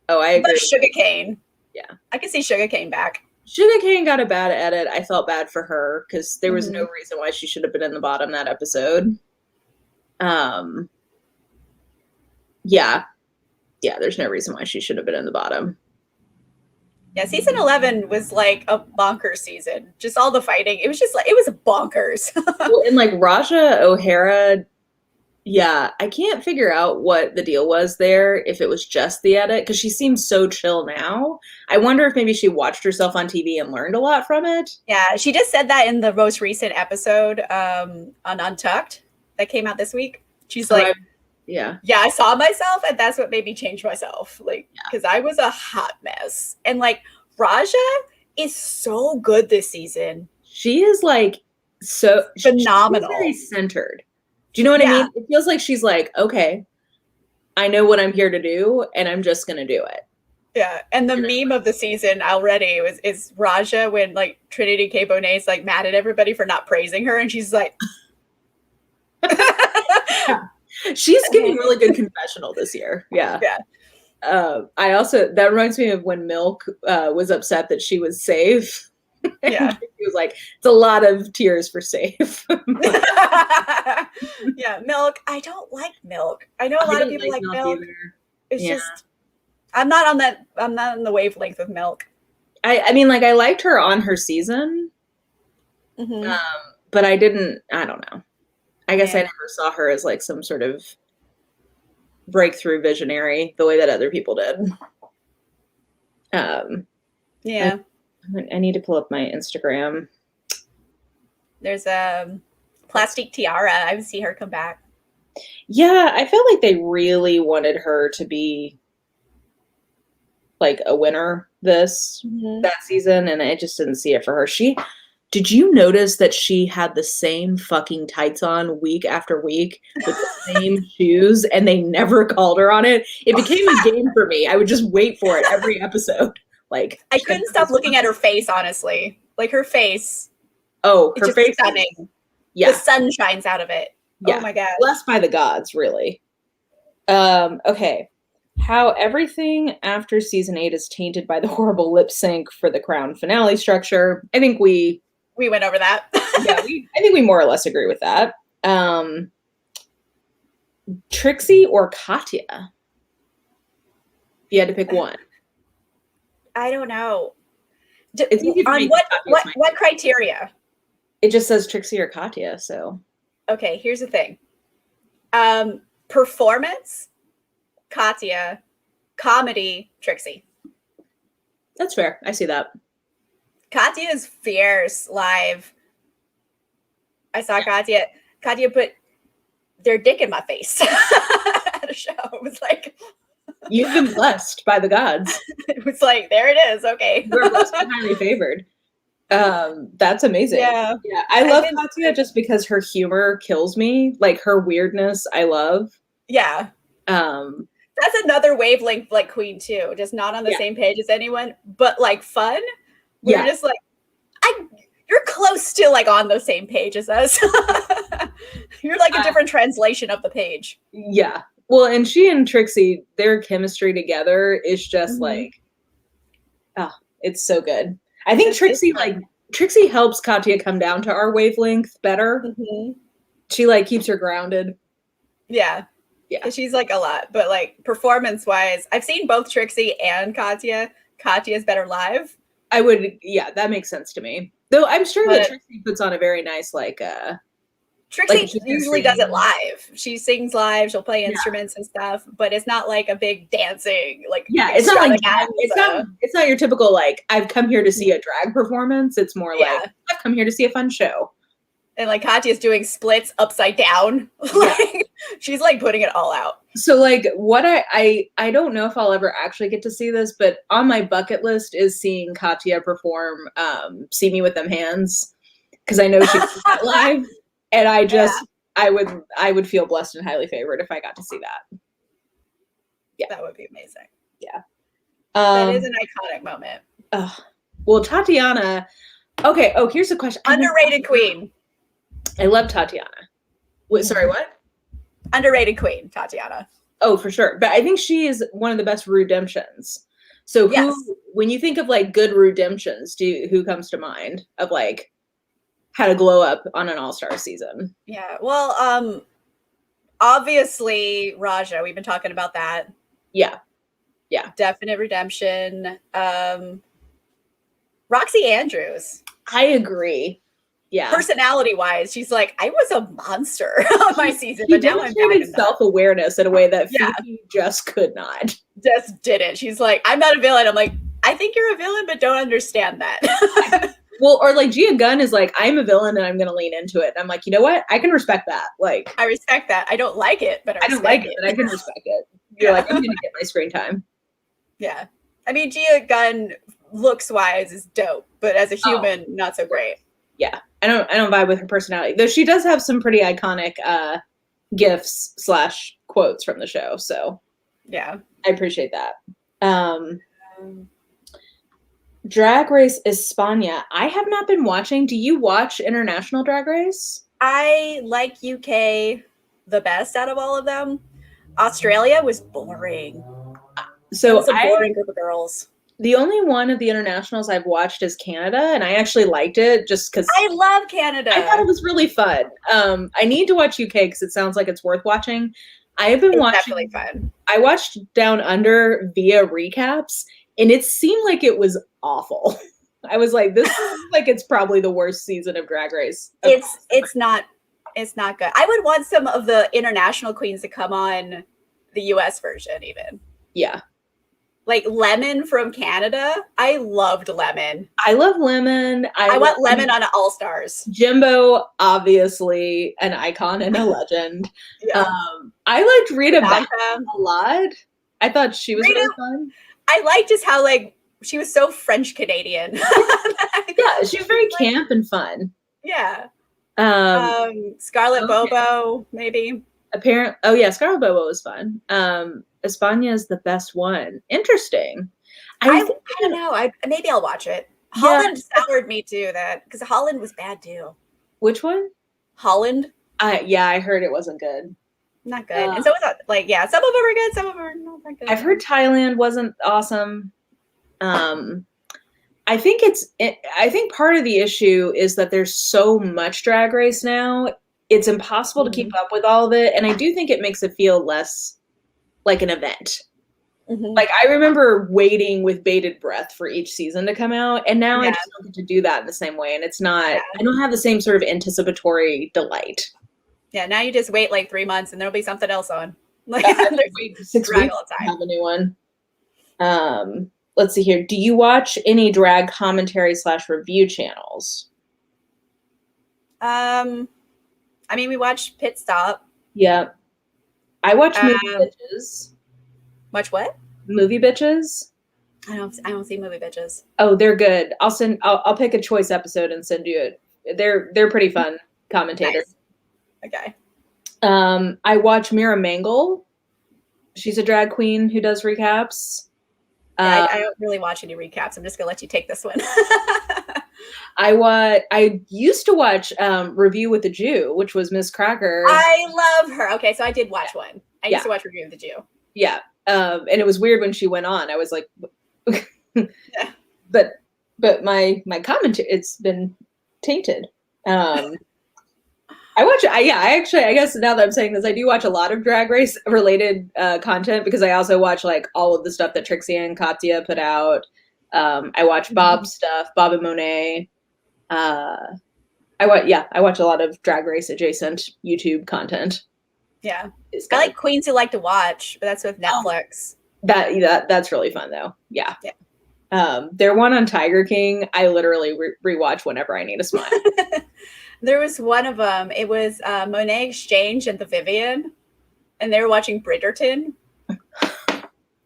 Oh, I agree. But Sugarcane. Yeah, I can see Sugarcane back. Sugarcane got a bad edit. I felt bad for her because there was no reason why she should have been in the bottom that episode. Yeah, there's no reason why she should have been in the bottom. Yeah, season 11 was like a bonkers season. Just all the fighting. It was just like, it was bonkers. Well, and like Raja O'Hara, I can't figure out what the deal was there, if it was just the edit, because she seems so chill now. I wonder if maybe she watched herself on TV and learned a lot from it. Yeah, she just said that in the most recent episode on Untucked that came out this week. She's like, I saw myself, and that's what made me change myself. Like, because I was a hot mess. And like, Raja is so good this season. She is like so phenomenal. She's very centered. Do you know what I mean? It feels like she's like, okay, I know what I'm here to do, and I'm just gonna do it. Yeah, and the meme of the season already is Raja when like Trinity K. Bonet's like mad at everybody for not praising her, and she's like. She's giving really good confessional this year. Yeah. I also, that reminds me of when Milk was upset that she was safe. Yeah. He was like, it's a lot of tears for safe. Yeah, Milk. I don't like Milk. I know a lot of people like Milk. Either. It's just, I'm not on the wavelength of Milk. I mean, like, I liked her on her season. But I don't know. I guess I never saw her as like some sort of breakthrough visionary the way that other people did. I need to pull up my Instagram. There's a Plastic Tiara. I would see her come back. Yeah, I felt like they really wanted her to be like a winner that season, and I just didn't see it for her. Did you notice that she had the same fucking tights on week after week with the same shoes, and they never called her on it? It became a game for me. I would just wait for it every episode. Like, I couldn't stop looking at her face, honestly. Like her face. Oh, her face. Stunning. Yeah. The sun shines out of it. Yeah. Oh my God. Blessed by the gods, really. Okay. How everything after season 8 is tainted by the horrible lip sync for the crown finale structure. I think we went over that. I think we more or less agree with that. Trixie or Katya? If you had to pick one. I don't know. It's easy on what criteria? It just says Trixie or Katya, so. Okay, here's the thing. Performance, Katya. Comedy, Trixie. That's fair. I see that. Katya is fierce live. I saw Katya. Katya put their dick in my face at a show. It was like, you've been blessed by the gods. It was like, there it is. Okay, we're blessed and highly favored. That's amazing. Yeah. I love Katya just because her humor kills me. Like her weirdness, I love. Yeah. That's another wavelength like Queen too. Just not on the same page as anyone, but like fun. We're just like, you're close to like on the same page as us. You're like a different translation of the page. Yeah. Well, and she and Trixie, their chemistry together is just like, Oh, it's so good. I think Trixie helps Katya come down to our wavelength better. Mm-hmm. She like keeps her grounded. Yeah. Yeah. She's like a lot, but like performance wise, I've seen both Trixie and Katya. Katya's better live. That makes sense to me. Though I'm sure that Trixie puts on a very nice Trixie usually does it live. She sings live, she'll play instruments and stuff, but it's not like a big dancing, like it's not like it's not your typical like I've come here to see a drag performance. It's more like I've come here to see a fun show. And like Katya's doing splits upside down. Like she's like putting it all out. So like what I don't know if I'll ever actually get to see this, but on my bucket list is seeing Katya perform See Me With Them Hands, because I know she's that live. And I would feel blessed and highly favored if I got to see that. Yeah. That would be amazing. Yeah. That is an iconic moment. Well, Tatiana. Okay. Oh, here's a question. Underrated queen. I love Tatiana. Sorry, what? Underrated queen, Tatiana. Oh, for sure. But I think she is one of the best redemptions. So when you think of like good redemptions, who comes to mind of like how to glow up on an all-star season? Yeah. Well, obviously Raja, we've been talking about that. Yeah. Yeah. Definite redemption. Roxy Andrews. I agree. Yeah. Personality-wise, she's like, I was a monster on my season, but now I'm back in self-awareness in a way that Phoebe just could not. Just didn't. She's like, I'm not a villain. I'm like, I think you're a villain, but don't understand that. Well, or like Gia Gunn is like, I'm a villain and I'm going to lean into it. And I'm like, you know what? I can respect that. Like, I respect that. I don't like it, but I don't like it, but I can respect it. You're like, I'm going to get my screen time. Yeah. I mean, Gia Gunn looks-wise is dope, but as a human, not so great. Yeah. I don't vibe with her personality, though she does have some pretty iconic gifs / quotes from the show. So yeah, I appreciate that. Drag Race España. I have not been watching. Do you watch International Drag Race? I like UK the best out of all of them. Australia was boring. So it was a boring group of girls. The only one of the internationals I've watched is Canada, and I actually liked it just because I love Canada. I thought it was really fun. I need to watch UK because it sounds like it's worth watching. I have been watching. Definitely fun. I watched Down Under via recaps, and it seemed like it was awful. I was like, this is like it's probably the worst season of Drag Race. It's not good. I would want some of the international queens to come on the US version even. Yeah. Like Lemon from Canada. I loved Lemon. I love Lemon. I want Lemon on All Stars. Jimbo, obviously an icon and a legend. Yeah. I liked Rita Baca a lot. I thought she was really fun. I liked just how like she was so French Canadian. Yeah, she was very camp and fun. Yeah. Scarlett Bobo, maybe. Scarlett Bobo was fun. España is the best one. Interesting. I don't know. Maybe I'll watch it. Holland soured me too, because Holland was bad too. Which one? Holland. I heard it wasn't good. Not good. And so was some of them are good, some of them are not that good. I've heard Thailand wasn't awesome. I think part of the issue is that there's so much Drag Race now. It's impossible to keep up with all of it, and I do think it makes it feel less like an event. Mm-hmm. Like I remember waiting with bated breath for each season to come out, and now I just don't get to do that in the same way, and it's not. Yeah. I don't have the same sort of anticipatory delight. Yeah, now you just wait like 3 months, and there'll be something else on. Like wait 6 weeks to have a new one. Let's see here. Do you watch any drag commentary / review channels? I mean, we watched Pit Stop. Yep. I watch Movie Bitches. Watch what? Movie Bitches. I don't see Movie Bitches. Oh, they're good. I'll pick a choice episode and send you it. They're pretty fun commentators. Nice. Okay. I watch Mira Mangle. She's a drag queen who does recaps. I don't really watch any recaps. I'm just gonna let you take this one. I used to watch Review with the Jew, which was Miss Cracker. I love her. Okay, so I did watch one. I used to watch Review with the Jew. Yeah. And it was weird when she went on. I was like, but my commentary, it's been tainted. I guess now that I'm saying this, I do watch a lot of Drag Race related content because I also watch like all of the stuff that Trixie and Katya put out. I watch Bob's stuff, Bob and Monet. I watch a lot of Drag Race adjacent YouTube content. Yeah, I like Queens Who Like to Watch, but that's with Netflix. That's really fun though. Yeah. Their one on Tiger King, I literally rewatch whenever I need a smile. There was one of them. It was Monet Exchange and the Vivian, and they were watching Bridgerton.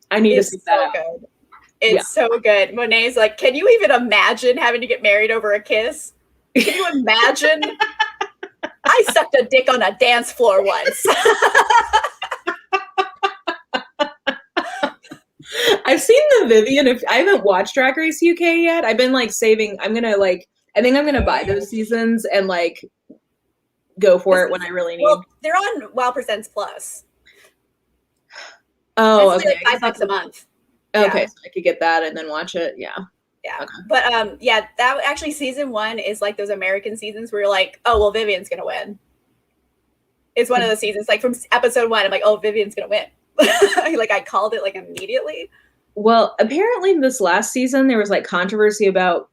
I need to see that. Good. It's so good. Monet's like, can you even imagine having to get married over a kiss? Can you imagine? I sucked a dick on a dance floor once. I've seen the Vivian. I haven't watched Drag Race UK yet. I've been like saving. I think I'm gonna buy those seasons and like go for it when I really need. Well, they're on WoW Presents Plus. Oh, okay. Like $5 a month. Okay, so I could get that and then watch it. Yeah. Yeah. Okay. But that actually season 1 is like those American seasons where you're like, oh well, Vivian's gonna win. It's one of the seasons like from episode 1. I'm like, oh, Vivian's gonna win. Like I called it like immediately. Well, apparently this last season there was like controversy about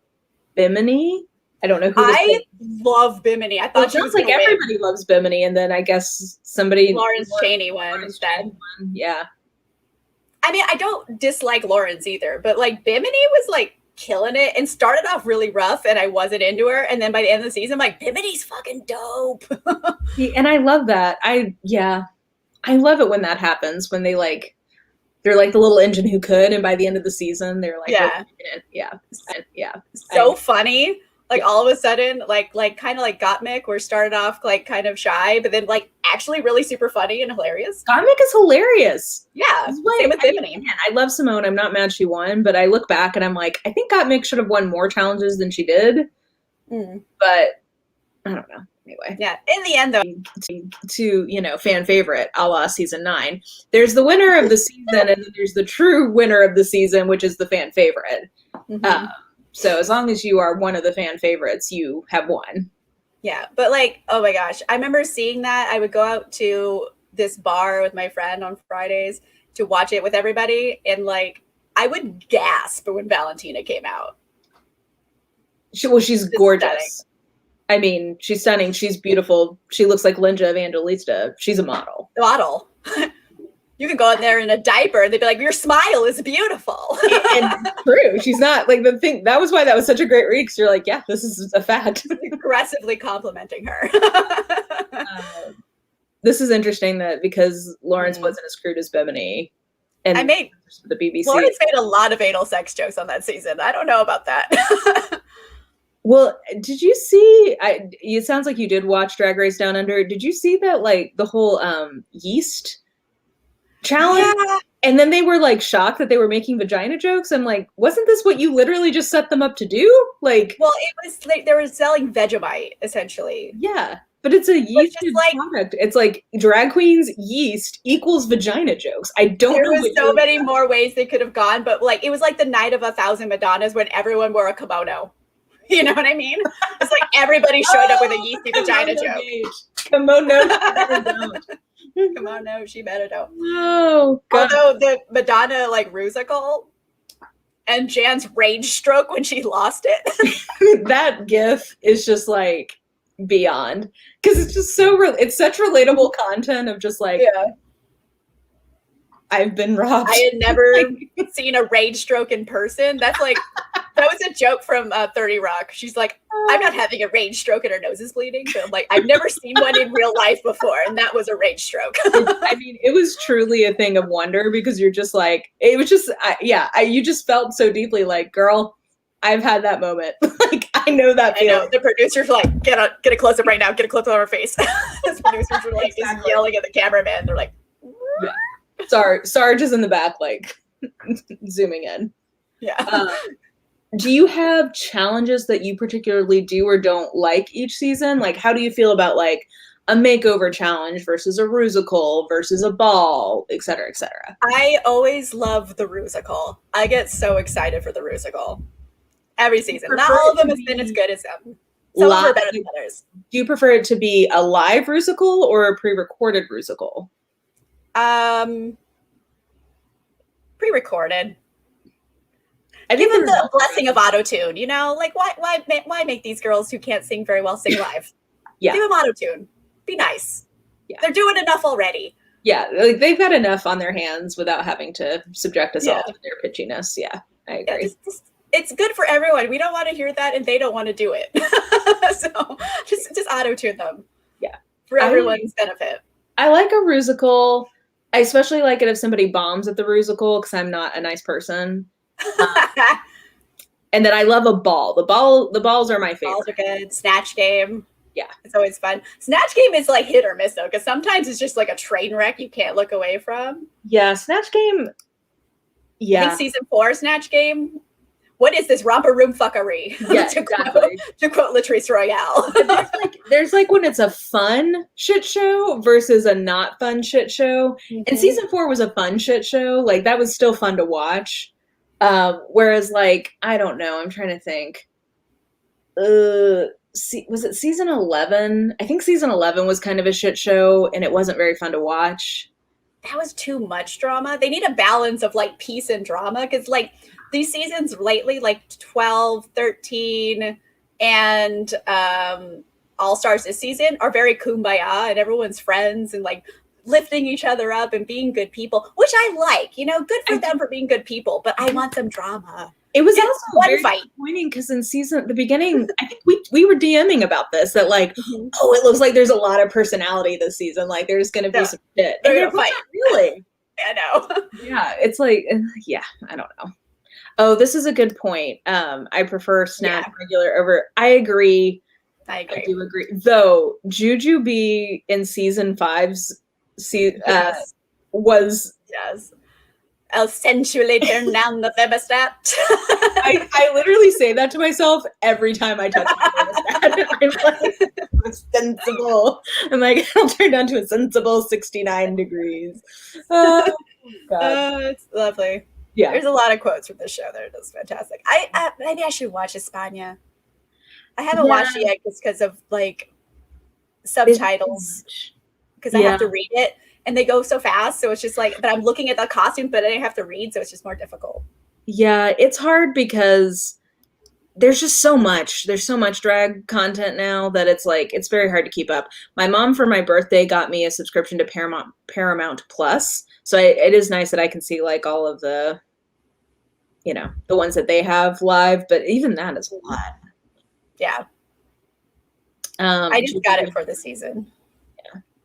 Bimini. I don't know who. I love Bimini. I thought it sounds like everybody loves Bimini, and then I guess Lawrence Chaney won instead. Yeah. I mean, I don't dislike Lawrence either, but like Bimini was like killing it and started off really rough, and I wasn't into her. And then by the end of the season, I'm like, Bimini's fucking dope. And I love that. I love it when that happens, when they're like the little engine who could, and by the end of the season, they're like, so funny. Like all of a sudden, like kind of like Gottmik, where it started off like kind of shy, but then like actually really super funny and hilarious. Gottmik is hilarious. Yeah, same with Bimini. I love Simone. I'm not mad she won, but I look back and I'm like, I think Gottmik should have won more challenges than she did. But I don't know. Anyway, yeah. In the end, though, to fan favorite, a la season 9. There's the winner of the season, and then there's the true winner of the season, which is the fan favorite. So as long as you are one of the fan favorites, you have won. Yeah, but like, oh my gosh, I remember seeing that. I would go out to this bar with my friend on Fridays to watch it with everybody, and like, I would gasp when Valentina came out. She's gorgeous. Stunning. I mean, she's stunning. She's beautiful. She looks like Linda Evangelista. She's a model. You can go in there in a diaper and they'd be like, your smile is beautiful. And true. She's not like the thing. That was why that was such a great read. Because you're like, yeah, this is a fact. Aggressively complimenting her. This is interesting that because Lawrence wasn't as crude as Bimini. And the BBC. Lawrence made a lot of anal sex jokes on that season. I don't know about that. Well, did you see, it sounds like you did watch Drag Race Down Under. Did you see that, like, the whole yeast challenge? Yeah. And then they were, like, shocked that they were making vagina jokes. I'm like, wasn't this what you literally just set them up to do? Like, well, it was like they were selling Vegemite, essentially. Yeah, but it's a yeast product. It's like drag queens yeast equals vagina jokes. I don't know. There was so many more ways they could have gone, but, like, it was like the night of 1,000 Madonnas when everyone wore a kimono. You know what I mean? It's like everybody showed up with a yeasty vagina joke. Kimono, she better don't. Oh, God. Although the Madonna, like, Rusical and Jan's rage stroke when she lost it. That gif is just, like, beyond. Because it's just so, it's such relatable content of just, like, I've been robbed. I had never seen a rage stroke in person. That's like, that was a joke from 30 Rock. She's like, I'm not having a rage stroke and her nose is bleeding. But I'm like, I've never seen one in real life before. And that was a rage stroke. I mean, it was truly a thing of wonder because you're just like, it was just, you just felt so deeply like, girl, I've had that moment. Like, I know that feeling. I know. The producers were like, get a close up right now. Get a close up on her face. The producers were like just yelling at the cameraman. They're like, yeah. Sarge is in the back, like, zooming in. Yeah. Do you have challenges that you particularly do or don't like each season? Like, how do you feel about, like, a makeover challenge versus a rusical versus a ball, et cetera, et cetera? I always love the rusical. I get so excited for the rusical. Every season. Not all of them has been as good as them. Some are better than others. Do you prefer it to be a live Rusical or a pre-recorded Rusical? Pre-recorded. I Give them the blessing of auto-tune, you know? Like, why make these girls who can't sing very well sing live? Yeah. Do them auto-tune. Be nice. Yeah. They're doing enough already. Yeah, like they've got enough on their hands without having to subject us all to their pitchiness. Yeah, I agree. Yeah, it's good for everyone. We don't want to hear that, and they don't want to do it. So just auto-tune them. Yeah, for everyone's benefit. I like a Rusical. I especially like it if somebody bombs at the Rusical because I'm not a nice person. And then I love a ball. The balls are my favorite. Balls are good. Snatch Game. Yeah. It's always fun. Snatch Game is like hit or miss though, because sometimes it's just like a train wreck you can't look away from. Yeah, Snatch Game. Yeah. I think season 4 Snatch Game. What is this romper room fuckery? Yeah, exactly. To quote Latrice Royale. there's like when it's a fun shit show versus a not fun shit show. And season 4 was a fun shit show. Like that was still fun to watch. Whereas like, I don't know, I'm trying to think. Was it season 11? I think season 11 was kind of a shit show and it wasn't very fun to watch. That was too much drama. They need a balance of like peace and drama because like these seasons lately, like 12, 13, and All-Stars this season are very kumbaya and everyone's friends and like lifting each other up and being good people, which I like, you know, good for them for being good people, but I want some drama. It was also very disappointing because in the beginning, I think we were DMing about this, that like, oh, it looks like there's a lot of personality this season. Like there's going to be some shit. And they're fight. Really? I know. Yeah. It's like, yeah, I don't know. Oh, this is a good point. I prefer Snatch regular over. I agree. I do agree. Though Jujubee in season 5's was I'll sensually turn down the thermostat. I literally say that to myself every time I touch my thermostat. I'm like, it's sensible. I'm like, I'll turn down to a sensible 69 degrees. Oh, God. It's lovely. Yeah. There's a lot of quotes from this show that are just fantastic. Maybe I should watch España. I haven't watched it yet just because of like subtitles. Because I have to read it. And they go so fast. So it's just like, but I'm looking at the costume, but I have to read. So it's just more difficult. Yeah, it's hard because there's just so much. There's so much drag content now that it's like, it's very hard to keep up. My mom for my birthday got me a subscription to Paramount Plus. So it is nice that I can see like all of the, you know, the ones that they have live. But even that is a lot. Yeah. I just got it for the season.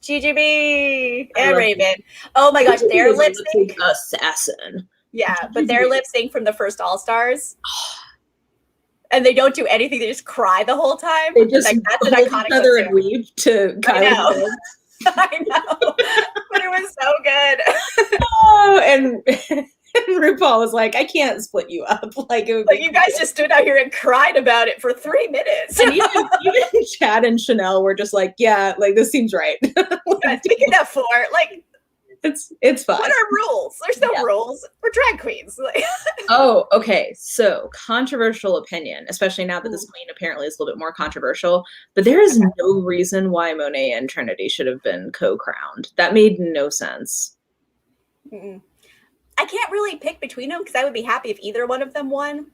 GGB and Raven. Oh my gosh, their lip sync assassin. Yeah, but their lip sync from the first All-Stars. And they don't do anything, they just cry the whole time. They just like, that's an iconic each other and weep to I know. I know. But it was so good. Oh, and RuPaul was like, I can't split you up. Like, it would like you guys just stood out here and cried about it for 3 minutes. And even Chad and Chanel were just like, yeah, like this seems right. Like, we can afford, like, it's fun. What are rules? There's no rules. We're drag queens. Oh, okay. So controversial opinion, especially now that this queen apparently is a little bit more controversial, but there is no reason why Monet and Trinity should have been co-crowned. That made no sense. I can't really pick between them because I would be happy if either one of them won.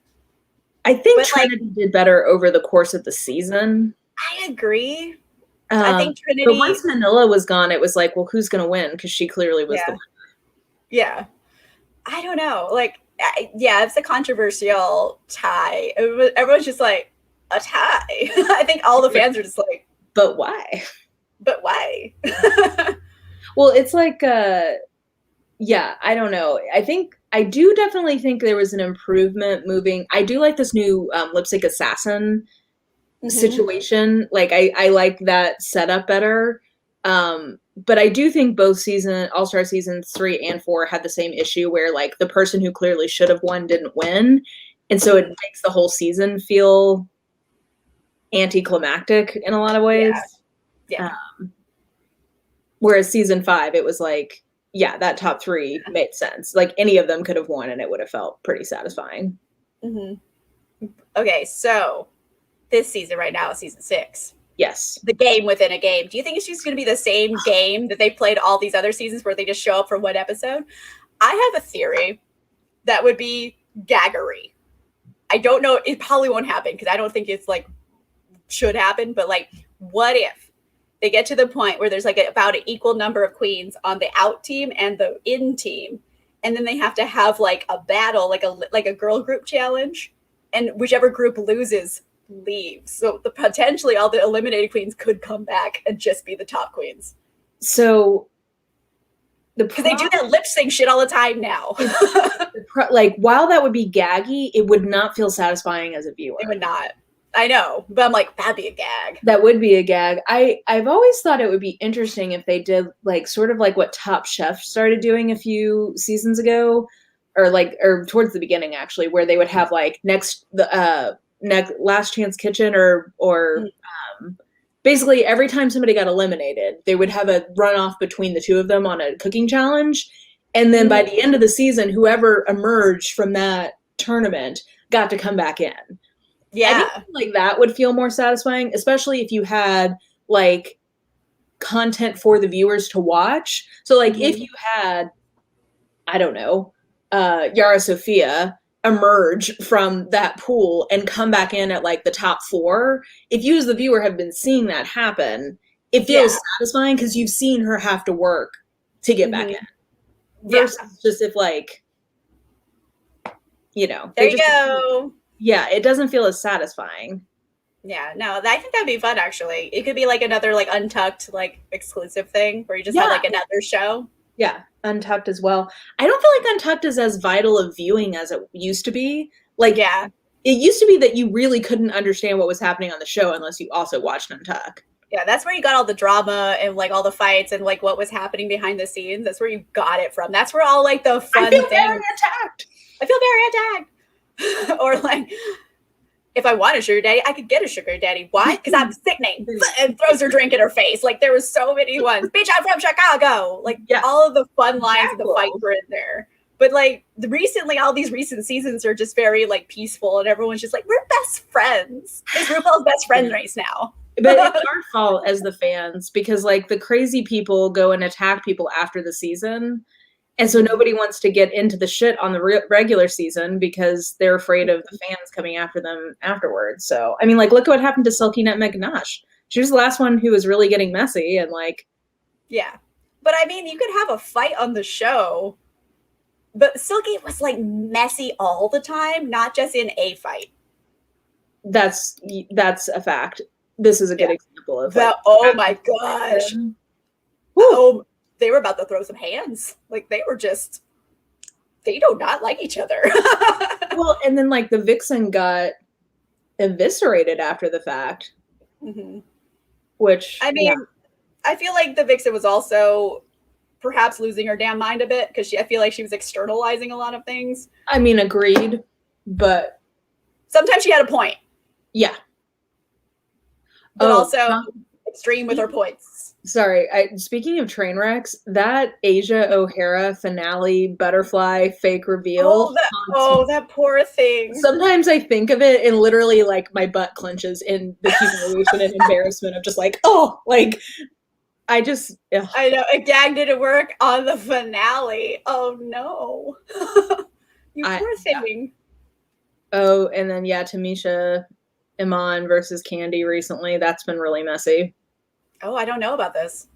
I think Trinity did better over the course of the season. I agree. I think Trinity. But once Manila was gone, it was like, well, who's going to win? Because she clearly was the winner. Yeah. I don't know. Like, it's a controversial tie. Everyone's just like, a tie. I think all the fans are just like, but why? But why? Well, it's like, I don't know. I do definitely think there was an improvement moving. I do like this new lip sync assassin situation. Like I like that setup better. But I do think both All-Star seasons 3 and 4 had the same issue where like the person who clearly should have won didn't win. And so it makes the whole season feel anticlimactic in a lot of ways. Yeah. Whereas season 5, it was like, that top 3 made sense. Like any of them could have won and it would have felt pretty satisfying. Okay, so this season right now is season 6. Yes. The game within a game. Do you think it's just going to be the same game that they played all these other seasons where they just show up for one episode? I have a theory that would be gaggery. I don't know. It probably won't happen because I don't think it's like should happen. But like, what if they get to the point where there's like about an equal number of queens on the out team and the in team, and then they have to have like a battle, like a girl group challenge, and whichever group loses leaves. So potentially all the eliminated queens could come back and just be the top queens. So because they do that lip sync shit all the time now. Like, while that would be gaggy, it would not feel satisfying as a viewer. It would not. I know, but I'm like, that'd be a gag. That would be a gag. I've always thought it would be interesting if they did like sort of like what Top Chef started doing a few seasons ago, or towards the beginning actually, where they would have like next Last Chance Kitchen or basically every time somebody got eliminated, they would have a runoff between the two of them on a cooking challenge. And then by the end of the season, whoever emerged from that tournament got to come back in. Yeah. I think like that would feel more satisfying, especially if you had like content for the viewers to watch. So like if you had, I don't know, Yara Sofia emerge from that pool and come back in at like the top 4, if you as the viewer have been seeing that happen, it feels satisfying because you've seen her have to work to get back in. Versus just if like, you know. There you go. Yeah, it doesn't feel as satisfying. Yeah, no, I think that'd be fun actually. It could be like another like Untucked like exclusive thing where you just have like another show. Yeah, Untucked as well. I don't feel like Untucked is as vital of viewing as it used to be. Like, it used to be that you really couldn't understand what was happening on the show unless you also watched Untucked. Yeah, that's where you got all the drama and like all the fights and like what was happening behind the scenes. That's where you got it from. That's where all like the fun things. Very attacked. I feel very attacked. Or like, if I want a sugar daddy, I could get a sugar daddy. Why? Because I'm sickening. And throws her drink in her face. Like, there was so many ones. Bitch, I'm from Chicago. Like, all of the fun lines of the fight were in there. But, like, recently, all these recent seasons are just very, like, peaceful. And everyone's just like, we're best friends. It's RuPaul's best friend race now. But it's our fault as the fans. Because, like, the crazy people go and attack people after the season. And so nobody wants to get into the shit on the regular season because they're afraid of the fans coming after them afterwards. So, I mean, like, look at what happened to Silky Net Ganache. She was the last one who was really getting messy and, like... Yeah. But, I mean, you could have a fight on the show, but Silky was, like, messy all the time, not just in a fight. That's a fact. This is a good example of that. Like, oh, my gosh. Oh, they were about to throw some hands. Like, they do not like each other. Well, and then, like, the Vixen got eviscerated after the fact. Mm-hmm. Which, I mean, I feel like the Vixen was also perhaps losing her damn mind a bit because I feel like she was externalizing a lot of things. I mean, agreed, but... Sometimes she had a point. Yeah. But also extreme with her points. Sorry, speaking of train wrecks, that Asia O'Hara finale butterfly fake reveal. That poor thing. Sometimes I think of it and literally like my butt clenches in the humiliation and embarrassment of just like, I know, a gag didn't work on the finale. Oh no. You poor thing. Yeah. Oh, and then Tamisha Iman versus Candy recently. That's been really messy. Oh, I don't know about this.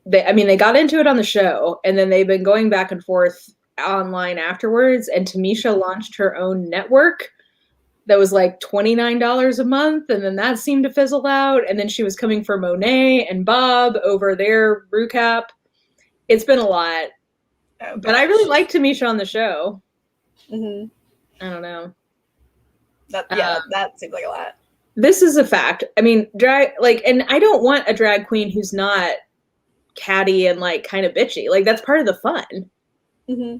They got into it on the show, and then they've been going back and forth online afterwards, and Tamisha launched her own network that was like $29 a month, and then that seemed to fizzle out, and then she was coming for Monet and Bob over their recap. It's been a lot. Oh, but I really like Tamisha on the show. Mm-hmm. I don't know. That seems like a lot. This is a fact. I mean, and I don't want a drag queen who's not catty and like kind of bitchy. Like, that's part of the fun. Mm-hmm.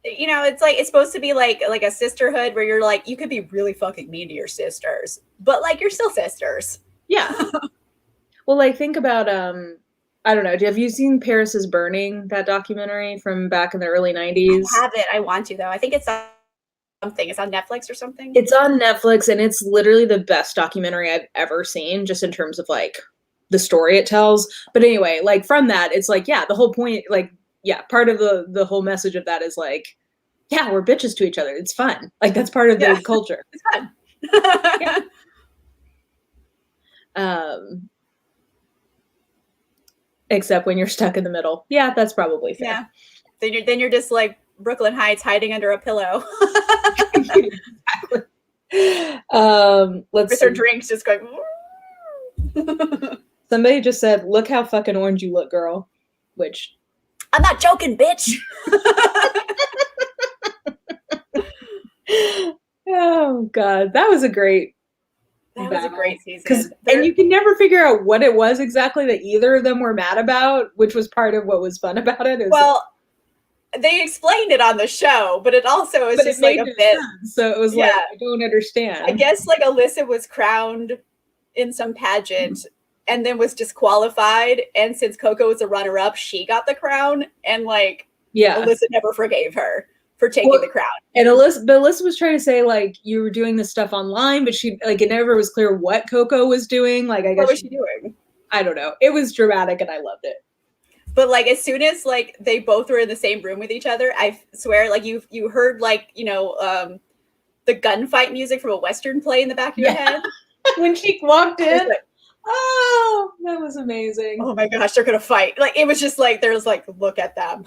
You know, it's like, it's supposed to be like a sisterhood where you're like, you could be really fucking mean to your sisters, but like, you're still sisters. Yeah. Well, like, think about, I don't know. Have you seen Paris is Burning, that documentary from back in the early 90s? I haven't. I want to, though. I think it's something. It's on Netflix or something. It's on Netflix, and it's literally the best documentary I've ever seen, just in terms of like the story it tells. But anyway, like from that, it's like, yeah, the whole point, like, yeah, part of the whole message of that is like, yeah, we're bitches to each other. It's fun. Like that's part of the culture. It's fun. Yeah. Except when you're stuck in the middle. Yeah, that's probably fair. Yeah. Then you're just like Brooklyn Heights hiding under a pillow. Exactly. With her drinks just going. Somebody just said, "Look how fucking orange you look, girl." Which I'm not joking, bitch. Oh God, that was a great. That was a great season. And you can never figure out what it was exactly that either of them were mad about, which was part of what was fun about it. Well, they explained it on the show, but it also is just like a bit. Sense. So it was like, I don't understand. I guess like Alyssa was crowned in some pageant and then was disqualified. And since Coco was a runner-up, she got the crown. And like, Alyssa never forgave her for taking the crown. And Alyssa was trying to say like you were doing this stuff online, but she like it never was clear what Coco was doing. Like I guess what was she doing? I don't know. It was dramatic and I loved it. But like as soon as like they both were in the same room with each other, I swear like you heard like, you know, the gunfight music from a Western play in the back of your head. When she walked in. Like, oh, that was amazing. Oh my gosh, they're gonna fight. Like it was just like there's like, look at them.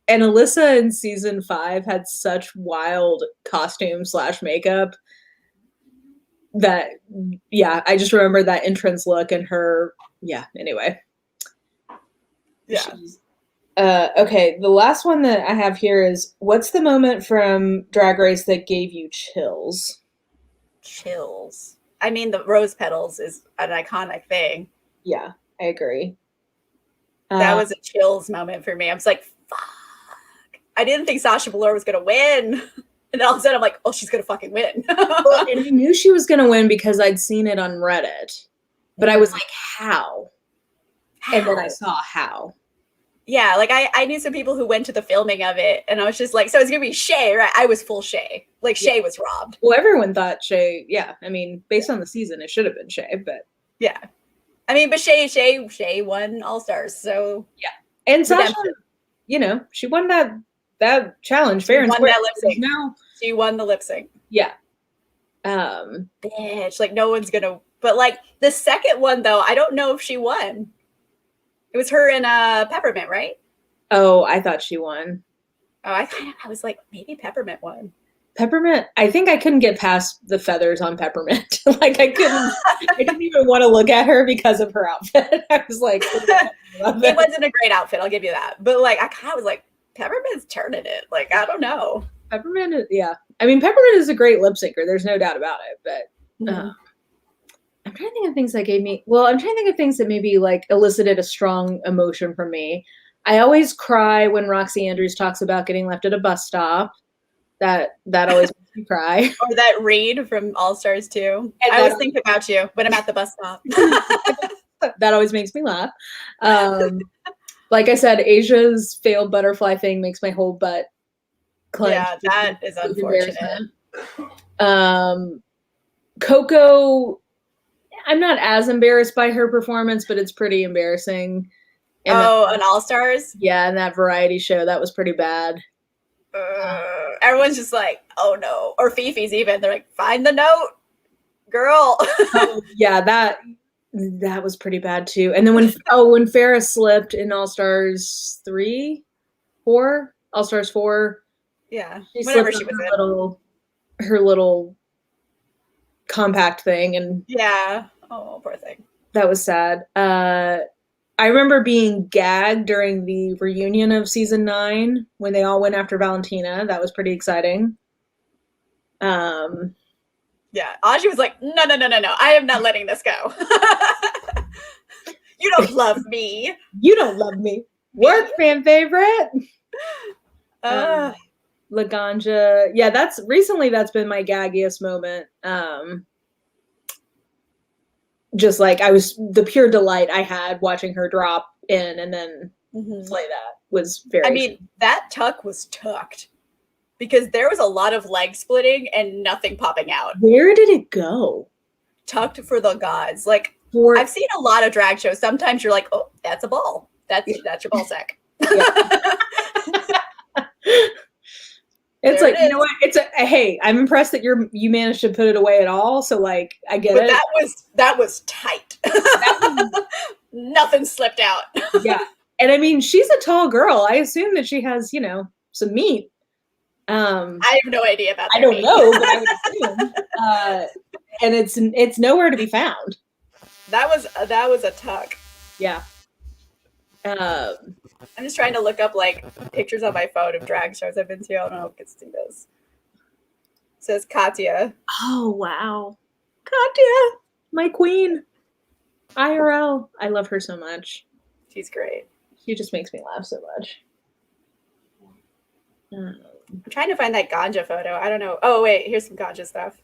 And Alyssa in season 5 had such wild costume / makeup that I just remember that entrance look and her anyway. Okay, the last one that I have here is, what's the moment from Drag Race that gave you chills? Chills. I mean, the rose petals is an iconic thing. Yeah, I agree. That was a chills moment for me. I was like, fuck. I didn't think Sasha Velour was going to win. And then all of a sudden I'm like, oh, she's going to fucking win. Well, and I knew she was going to win because I'd seen it on Reddit. But I was like, how? And then I saw how. Yeah, like I knew some people who went to the filming of it. And I was just like, so it's going to be Shay, right? I was full Shay. Like Shay was robbed. Well, everyone thought Shay, I mean, based on the season, it should have been Shay, but. Yeah. I mean, but Shay won All-Stars, so. Yeah. And Sasha, you know, she won that challenge fair and square. She won the lip sync. Yeah. Bitch, like no one's gonna. But like the second one though, I don't know if she won. It was her and Peppermint, right? Oh, I thought she won. Oh, I was like, maybe Peppermint won. Peppermint, I think I couldn't get past the feathers on Peppermint. Like I didn't even want to look at her because of her outfit. I was like, it wasn't a great outfit, I'll give you that. But like, I kind of was like, Peppermint's turning it. Like, I don't know. Peppermint is, I mean, Peppermint is a great lip syncer. There's no doubt about it. But I'm trying to think of things that gave me, I'm trying to think of things that maybe like elicited a strong emotion from me. I always cry when Roxy Andrews talks about getting left at a bus stop. That always makes me cry. Or that Reed from All Stars 2. I always think about you when I'm at the bus stop. That always makes me laugh. Like I said, Asia's failed butterfly thing makes my whole butt clench. Yeah, that is unfortunate. Coco, I'm not as embarrassed by her performance, but it's pretty embarrassing. And an All Stars? Yeah, and that variety show, that was pretty bad. Everyone's just like, oh no. Or Fifi's even. They're like, find the note, girl. Yeah, that was pretty bad too. And then when Farrah slipped in All Stars 4. Yeah. Whenever she was her little compact thing, and oh, poor thing. That was sad. I remember being gagged during the reunion of season 9 when they all went after Valentina. That was pretty exciting. Yeah, Audrey was like, no, I am not letting this go. You don't love me. You don't love me. Work fan favorite. Laganja. Yeah, that's been my gaggiest moment. Just like the pure delight I had watching her drop in and then slay that was very. I mean, that tuck was tucked because there was a lot of leg splitting and nothing popping out. Where did it go? Tucked for the gods. Like, I've seen a lot of drag shows. Sometimes you're like, oh, that's a ball. That's your ball sack. It's there like, you know what? It's hey, I'm impressed that you managed to put it away at all. So like, I get it. That was tight. Nothing slipped out. Yeah. And I mean, she's a tall girl. I assume that she has, some meat. I have no idea about that. I don't know, but I would assume. And it's nowhere to be found. That was a tuck. Yeah. I'm just trying to look up like pictures on my phone of drag shows I've been to. I don't know if I can see this. It says Katya. Oh wow, Katya, my queen. IRL, I love her so much. She's great. She just makes me laugh so much. I'm trying to find that ganja photo. I don't know. Oh wait, here's some ganja stuff.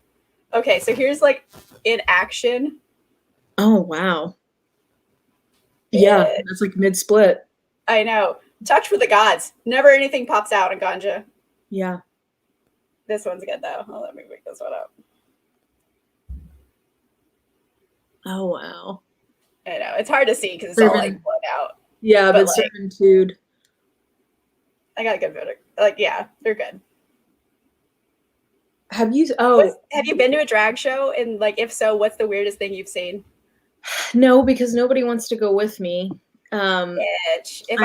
Okay, so here's like in action. Oh wow. Yeah, that's like mid-split. I know. Touch for the gods. Never anything pops out in ganja. Yeah. This one's good though. Oh, let me pick this one up. Oh wow. I know. It's hard to see because it's all like blown out. Yeah, but servitude. I got a good photo. Like, yeah, they're good. Have you been to a drag show? And like, if so, what's the weirdest thing you've seen? No, because nobody wants to go with me. Bitch. If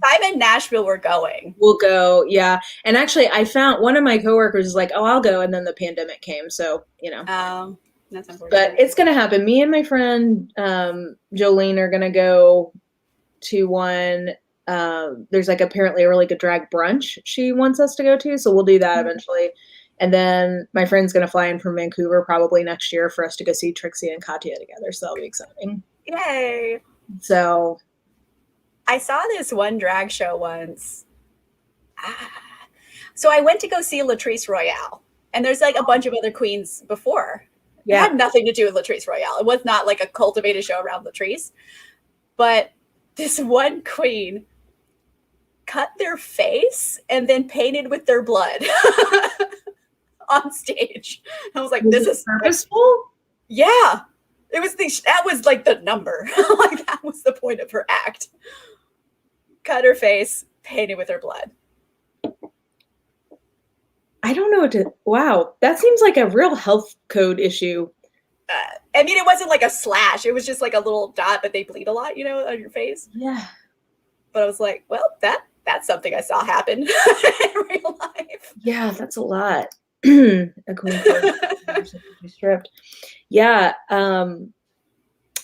I'm in Nashville, we're going. We'll go, yeah. And actually, I found one of my coworkers is like, "Oh, I'll go," and then the pandemic came, so that's unfortunate. But it's gonna happen. Me and my friend Jolene are gonna go to one. There's like apparently a really good drag brunch she wants us to go to, so we'll do that eventually. And then my friend's gonna fly in from Vancouver probably next year for us to go see Trixie and Katya together. So that'll be exciting. Yay! So I saw this one drag show once. So I went to go see Latrice Royale, and there's like a bunch of other queens before. Yeah. It had nothing to do with Latrice Royale. It was not like a cultivated show around Latrice. But this one queen cut their face and then painted with their blood on stage. I was like, this is purposeful? Yeah. That was like the number. Like that was the point of her act. Cut her face, painted with her blood. I don't know what to. Wow, that seems like a real health code issue. I mean, it wasn't like a slash. It was just like a little dot, but they bleed a lot, on your face. Yeah. But I was like, well, that's something I saw happen in real life. Yeah, that's a lot. A queen stripped. Yeah.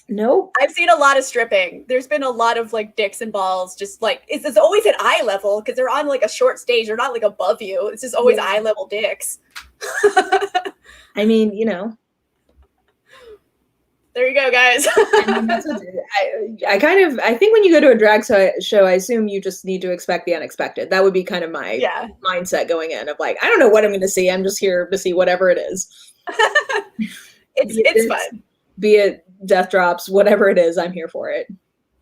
Nope. I've seen a lot of stripping. There's been a lot of like dicks and balls, just like it's always at eye level because they're on like a short stage. They're not like above you. It's just always eye level dicks. I mean, there you go, guys. I mean, I think when you go to a drag show, I assume you just need to expect the unexpected. That would be kind of my mindset going in of like, I don't know what I'm going to see. I'm just here to see whatever it is. It's fun. Be it death drops, whatever it is, I'm here for it.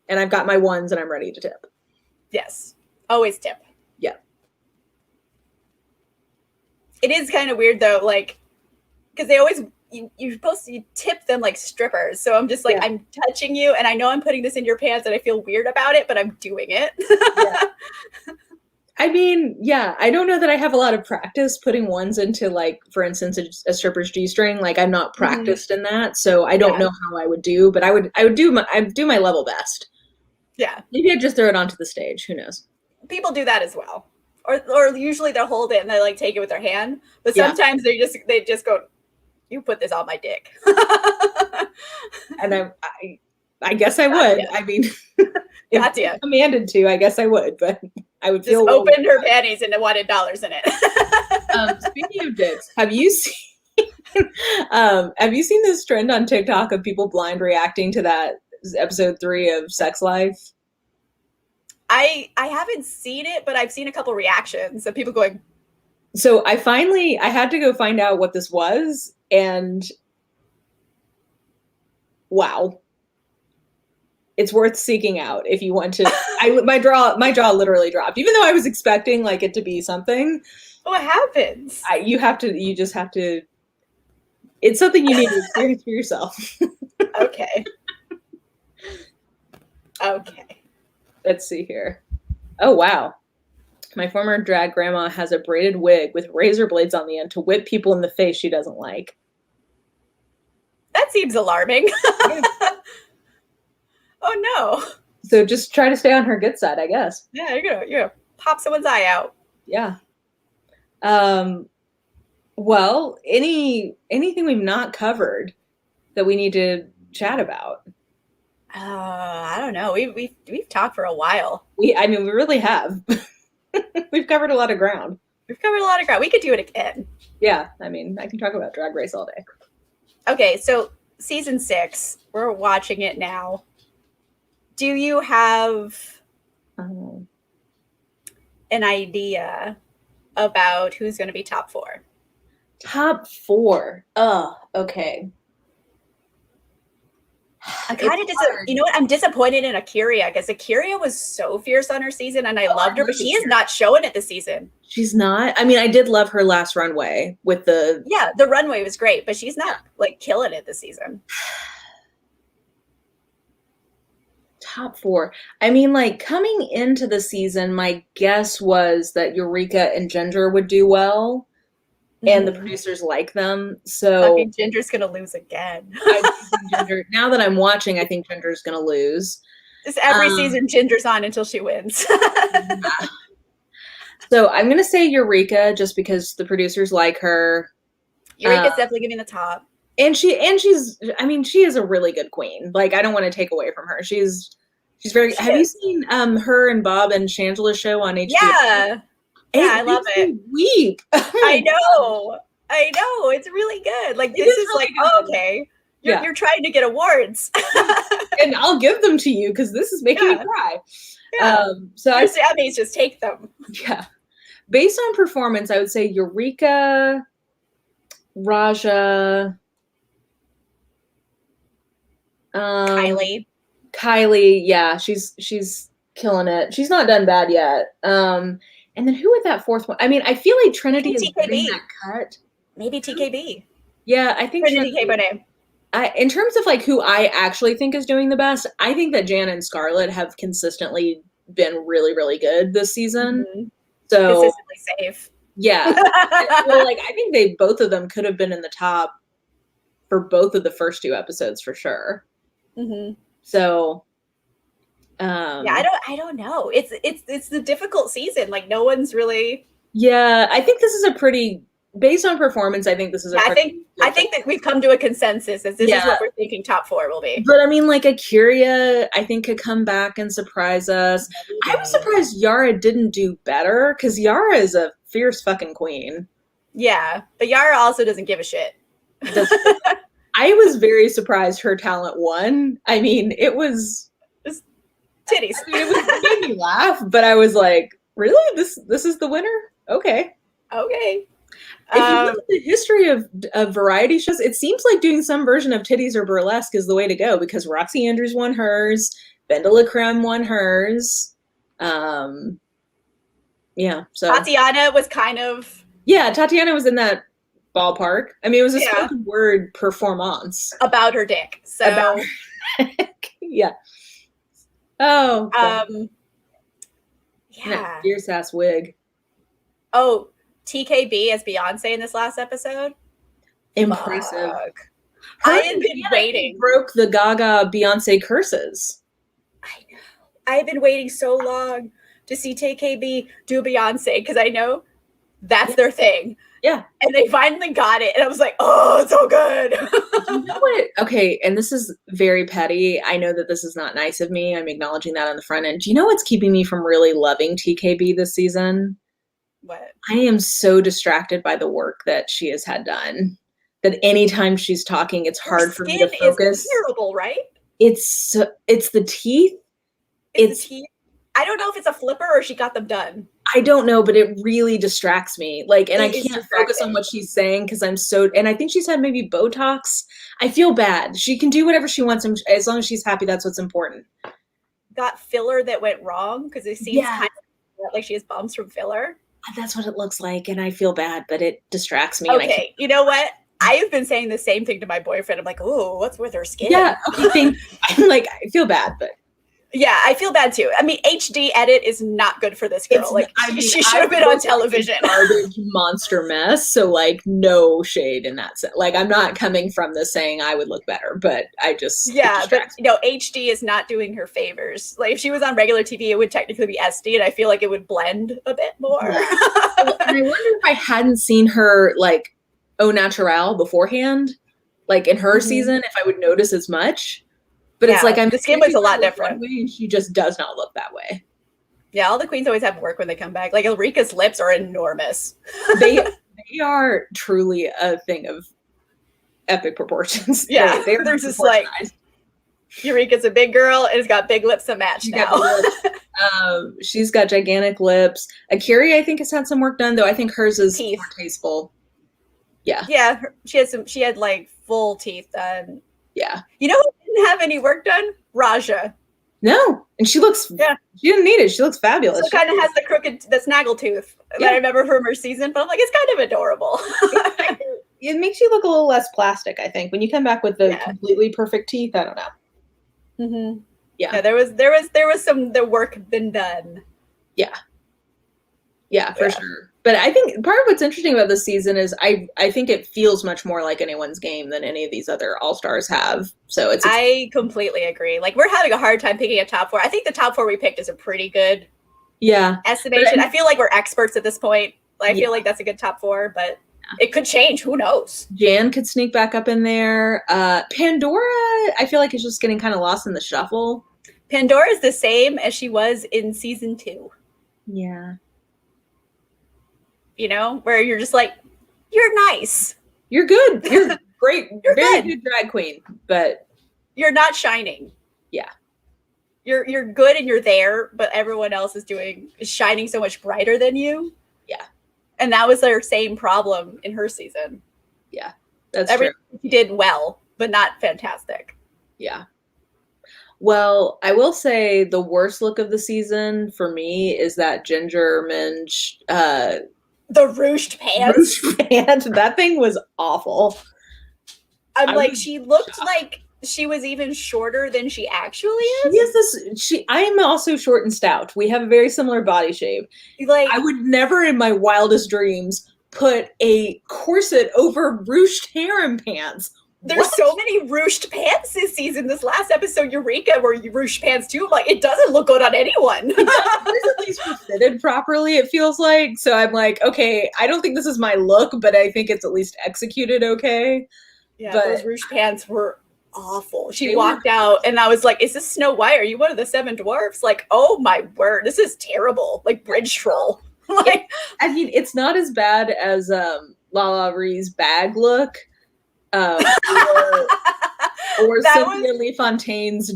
And I've got my ones and I'm ready to tip. Yes. Always tip. Yeah. It is kind of weird though, like, because they always, you're supposed to tip them like strippers. So I'm just like, I'm touching you and I know I'm putting this in your pants and I feel weird about it, but I'm doing it. I mean, I don't know that I have a lot of practice putting ones into like, for instance, a stripper's G-string. Like I'm not practiced in that. So I don't know how I would do, but I would do my level best. Yeah. Maybe I'd just throw it onto the stage. Who knows? People do that as well. Or usually they'll hold it and they like take it with their hand. But sometimes they just go, you put this on my dick. And I guess I would. Katya. I mean, Katya. If commanded to, I guess I would, but I would just opened her panties and it wanted dollars in it. Speaking of dicks, have you seen this trend on TikTok of people blind reacting to that episode 3 of Sex Life? I haven't seen it, but I've seen a couple reactions of people going. So I had to go find out what this was, and wow. It's worth seeking out if you want to. My jaw literally dropped, even though I was expecting like it to be something. What happens? You just have to. It's something you need to experience for yourself. Okay. Okay. Let's see here. Oh, wow. My former drag grandma has a braided wig with razor blades on the end to whip people in the face she doesn't like. That seems alarming. Yeah. Oh, no. So just try to stay on her good side, I guess. Yeah, you're gonna pop someone's eye out. Yeah. Well, anything we've not covered that we need to chat about? I don't know. We've talked for a while. We really have. We've covered a lot of ground. We've covered a lot of ground. We could do it again. Yeah, I mean, I can talk about Drag Race all day. Okay, so season 6, we're watching it now. Do you have an idea about who's going to be top 4? Top 4. Oh, okay. I'm kind of you know what? I'm disappointed in Akira because Akira was so fierce on her season and I loved her, but she is not showing it this season. She's not. I mean, I did love her last runway with the. Yeah, the runway was great, but she's not like killing it this season. Top 4. I mean, like coming into the season, my guess was that Eureka and Ginger would do well. And the producers like them, so I think Ginger's gonna lose again. Ginger, now that I'm watching, I think Ginger's gonna lose. Just every season, Ginger's on until she wins. So I'm gonna say Eureka, just because the producers like her. Eureka's definitely giving the top, and she's. I mean, she is a really good queen. Like, I don't want to take away from her. She's very. Have you seen her and Bob and Shangela's show on HBO? Yeah. Yeah, I love it. Weep. I know. It's really good. Like, this is really like, oh, okay. You're trying to get awards. And I'll give them to you because this is making me cry. Yeah. So I mean, just take them. Yeah. Based on performance, I would say Eureka, Raja, Kylie. Yeah, she's killing it. She's not done bad yet. And then who would that fourth one? I mean, I feel like Trinity is getting that cut. Maybe TKB. Yeah, I think Trinity K. Bonet. In terms of like who I actually think is doing the best, I think that Jan and Scarlett have consistently been really, really good this season. Mm-hmm. So consistently safe. Yeah. Well, like I think both of them could have been in the top for both of the first 2 episodes for sure. Mm-hmm. So yeah, I don't know. It's the difficult season. Like no one's really. Yeah, I think this is a pretty based on performance. I think this is. I think that we've come to a consensus that this is what we're thinking top 4 will be. But I mean, like Akira, I think could come back and surprise us. I was surprised Yara didn't do better because Yara is a fierce fucking queen. Yeah, but Yara also doesn't give a shit. I was very surprised her talent won. I mean, it was. Titties. I mean, it made me laugh, but I was like, really? This is the winner? Okay. If you look at the history of variety shows, it seems like doing some version of titties or burlesque is the way to go because Roxy Andrews won hers, Benda La Creme won hers. Yeah. So Tatiana was kind of. Yeah, Tatiana was in that ballpark. I mean, it was a spoken word performance. About her dick. So. Yeah. Oh. Yeah. Fierce ass wig. Oh, TKB as Beyonce in this last episode. Impressive. I have been waiting. Broke the Gaga Beyonce curses. I know. I've been waiting so long to see TKB do Beyonce because I know that's their thing. Yeah. And they finally got it. And I was like, oh, it's so good. You know what? Okay. And this is very petty. I know that this is not nice of me. I'm acknowledging that on the front end. Do you know what's keeping me from really loving TKB this season? What? I am so distracted by the work that she has had done that anytime she's talking, it's hard for me to focus. Is terrible, right? It's the teeth. It's the teeth. I don't know if it's a flipper or she got them done. I don't know, but it really distracts me. Like, and I can't focus on what she's saying because I'm so, and I think she's had maybe Botox. I feel bad. She can do whatever she wants, and as long as she's happy, that's what's important. Got filler that went wrong because it seems kind of like she has bumps from filler. That's what it looks like, and I feel bad, but it distracts me. Okay, you know what? I have been saying the same thing to my boyfriend. I'm like, oh, what's with her skin? Yeah, okay, I'm like, I feel bad, but. Yeah, I feel bad too. I mean, HD edit is not good for this girl. She should have been on television. Garbage monster mess. So like, no shade in that sense. Like, I'm not coming from this saying I would look better, but I just but HD is not doing her favors. Like, if she was on regular TV, it would technically be SD, and I feel like it would blend a bit more. Yeah. And I wonder if I hadn't seen her like au naturel beforehand, like in her season, if I would notice as much. But it's like the skin was a lot different. Way, and she just does not look that way. Yeah, all the queens always have work when they come back. Like Ulrika's lips are enormous. They are truly a thing of epic proportions. Yeah, they're just like Eureka's a big girl and has got big lips to match now. She's got gigantic lips. Akiri, I think, has had some work done, though. I think hers is more tasteful. Yeah. Yeah, she had like full teeth done. Yeah. You know who didn't have any work done? Raja. No. And she looks, she didn't need it. She looks fabulous. She kind of has the snaggle tooth that I remember from her season, but I'm like, it's kind of adorable. It makes you look a little less plastic, I think. When you come back with the completely perfect teeth, I don't know. Mm-hmm. Yeah, there was the work been done. Yeah. Yeah, for sure. But I think part of what's interesting about this season is I think it feels much more like anyone's game than any of these other All-Stars have. So I completely agree. Like, we're having a hard time picking a top four. I think the top four we picked is a pretty good estimation. I feel like we're experts at this point. I feel like that's a good top four, but it could change. Who knows? Jan could sneak back up in there. Pandora, I feel like is just getting kind of lost in the shuffle. Pandora is the same as she was in season 2. Yeah. You know, where you're just like, you're nice. You're good. You're great. You're very good drag queen, but you're not shining. Yeah. You're good and you're there, but everyone else is shining so much brighter than you. Yeah. And that was their same problem in her season. Yeah. That's true. She did well, but not fantastic. Yeah. Well, I will say the worst look of the season for me is that Ginger Minge the ruched pants. That thing was awful. She looked like she was even shorter than she actually is. I am also short and stout. We have a very similar body shape. Like, I would never in my wildest dreams put a corset over ruched harem pants. There's so many ruched pants this season. This last episode, Eureka, were ruched pants too. I'm like, it doesn't look good on anyone. At least fitted properly, it feels like. So I'm like, okay, I don't think this is my look, but I think it's at least executed okay. Yeah, those ruched pants were awful. She walked out and I was like, is this Snow White? Are you one of the 7 dwarfs? Like, oh my word, this is terrible. Like Bridge Troll. Like, I mean, it's not as bad as Lala Ree's bag look. Or Cynthia Lee Fontaine's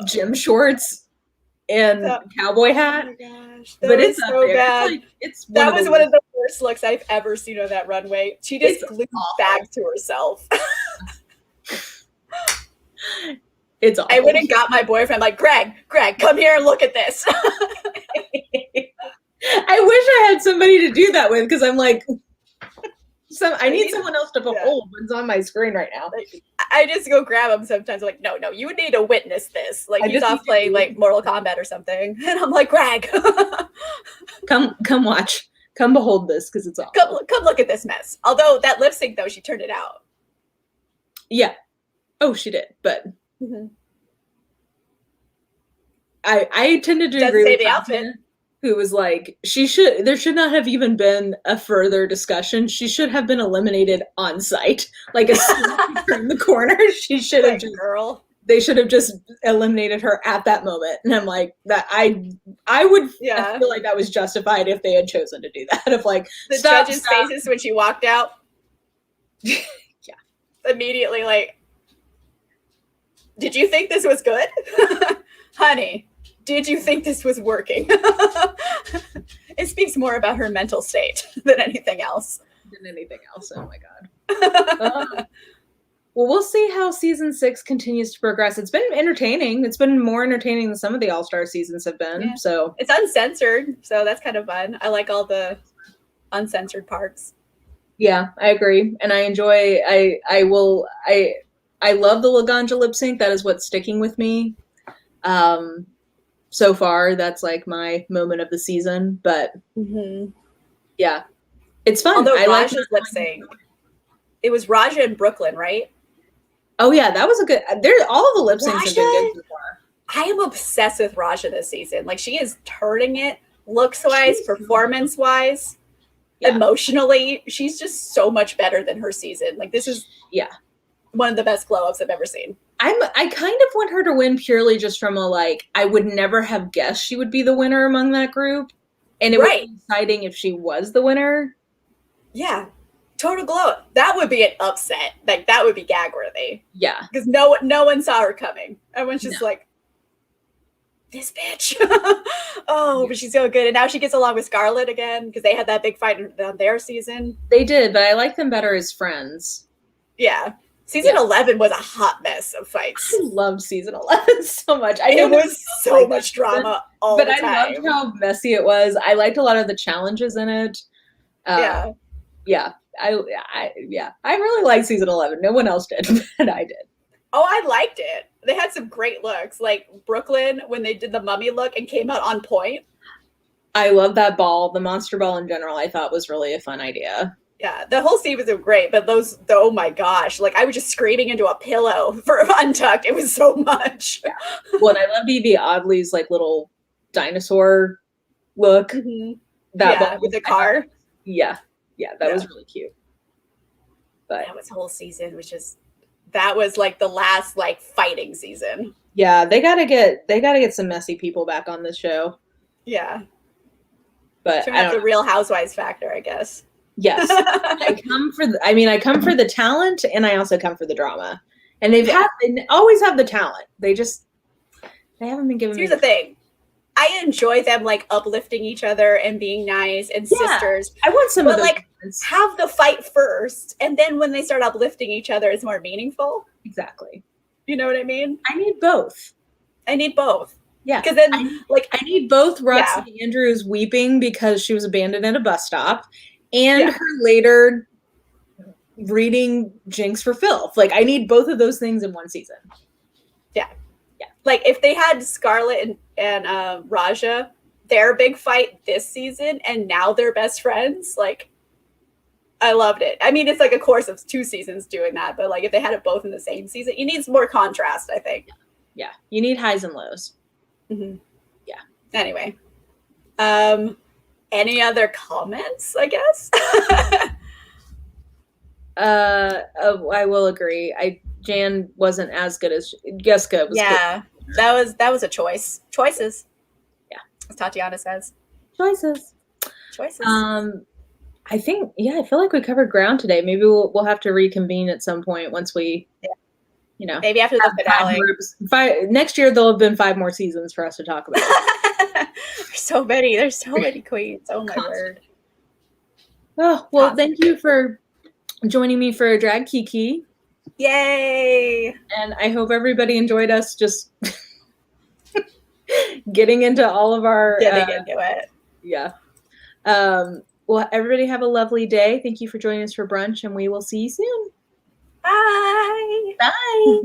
gym shorts and cowboy hat. Oh my gosh, but it's so bad. That was one of the worst looks I've ever seen on that runway. She just glued bags to herself. It's awful. I went and got my boyfriend, like, Greg, come here and look at this. I wish I had somebody to do that with, because I'm like, I need someone else to behold what's on my screen right now. I just go grab him sometimes. I'm like, no, you would need to witness this. Like, he's off playing like Mortal Kombat or something. And I'm like, Greg. Come watch. Come behold this, because it's awful. Come look at this mess. Although that lip sync, though, she turned it out. Yeah. Oh, she did. But I tended to agree with the outfit. Who was like, there should not have even been a further discussion. She should have been eliminated on site. Like, as soon as she turned the corner, she should have they should have just eliminated her at that moment. And I'm like, that I would I feel like that was justified if they had chosen to do that. Of like, the judges' faces when she walked out. Yeah. Immediately, like, did you think this was good? Honey. did you think this was working? It speaks more about her mental state than anything else. Oh my God. Well, we'll see how season 6 continues to progress. It's been entertaining. It's been more entertaining than some of the All-Star seasons have been. Yeah. So it's uncensored, so that's kind of fun. I like all the uncensored parts. Yeah, I agree. And I enjoy, I love the Laganja lip sync. That is what's sticking with me. So far, that's like my moment of the season, but yeah, it's fun. Although Raja's lip sync, it was Raja in Brooklyn, right? Oh yeah, that was a good, all of the lip syncs have been good so far. I am obsessed with Raja this season. Like, she is turning it looks-wise, performance-wise. Yeah. Emotionally, she's just so much better than her season. Like, this is one of the best glow-ups I've ever seen. I kind of want her to win purely just from I would never have guessed she would be the winner among that group. And it would be exciting if she was the winner. Yeah. Total glow. That would be an upset. Like, that would be gag-worthy. Yeah. Because no one saw her coming. Everyone's just like, this bitch. But she's so good. And now she gets along with Scarlett again because they had that big fight on their season. They did, but I like them better as friends. Yeah. Season 11 was a hot mess of fights. I loved season 11 so much. It was so much drama all the time. But I loved how messy it was. I liked a lot of the challenges in it. Yeah. I really liked season 11. No one else did, but I did. Oh, I liked it. They had some great looks. Like Brooklyn, when they did the mummy look and came out on point. I love that ball. The monster ball in general, I thought was really a fun idea. Yeah, the whole scene was great, but oh my gosh. Like, I was just screaming into a pillow for Untucked. It was so much. Yeah. Well, and I love Evie Oddly's little dinosaur look. That with the car. Yeah, that was really cute. But that was whole season, that was the last fighting season. Yeah, they gotta get some messy people back on this show. Yeah, but I don't know. The Real Housewives factor, I guess. Yes, I come for the talent, and I also come for the drama. And they always have the talent. They haven't been given. Here's the thing. I enjoy them uplifting each other and being nice and sisters. I want some of those have the fight first, and then when they start uplifting each other, it's more meaningful. Exactly. You know what I mean? I need both. Yeah, because then I need both. Roxy Andrews weeping because she was abandoned at a bus stop, and her later reading Jinx for filth. I need both of those things in one season. Yeah. If they had Scarlett and Raja, their big fight this season, and now they're best friends, I loved it. I mean, it's a course of 2 seasons doing that, but if they had it both in the same season, you need some more contrast, I think. Yeah, you need highs and lows. Mm-hmm. Yeah. Anyway, any other comments, I guess? I will agree. Jan wasn't as good as Jessica was. Yeah. Good. That was a choice. Choices. Yeah. As Tatiana says. Choices. I think, I feel like we covered ground today. Maybe we'll have to reconvene at some point once we, maybe after the finale. Next year, there'll have been 5 more seasons for us to talk about. There's so many queens. Oh my word. Oh, well, thank you for joining me for Drag Kiki. Yay! And I hope everybody enjoyed us just getting into all of our... Getting into it. Yeah. Well, everybody have a lovely day. Thank you for joining us for brunch, and we will see you soon. Bye! Bye!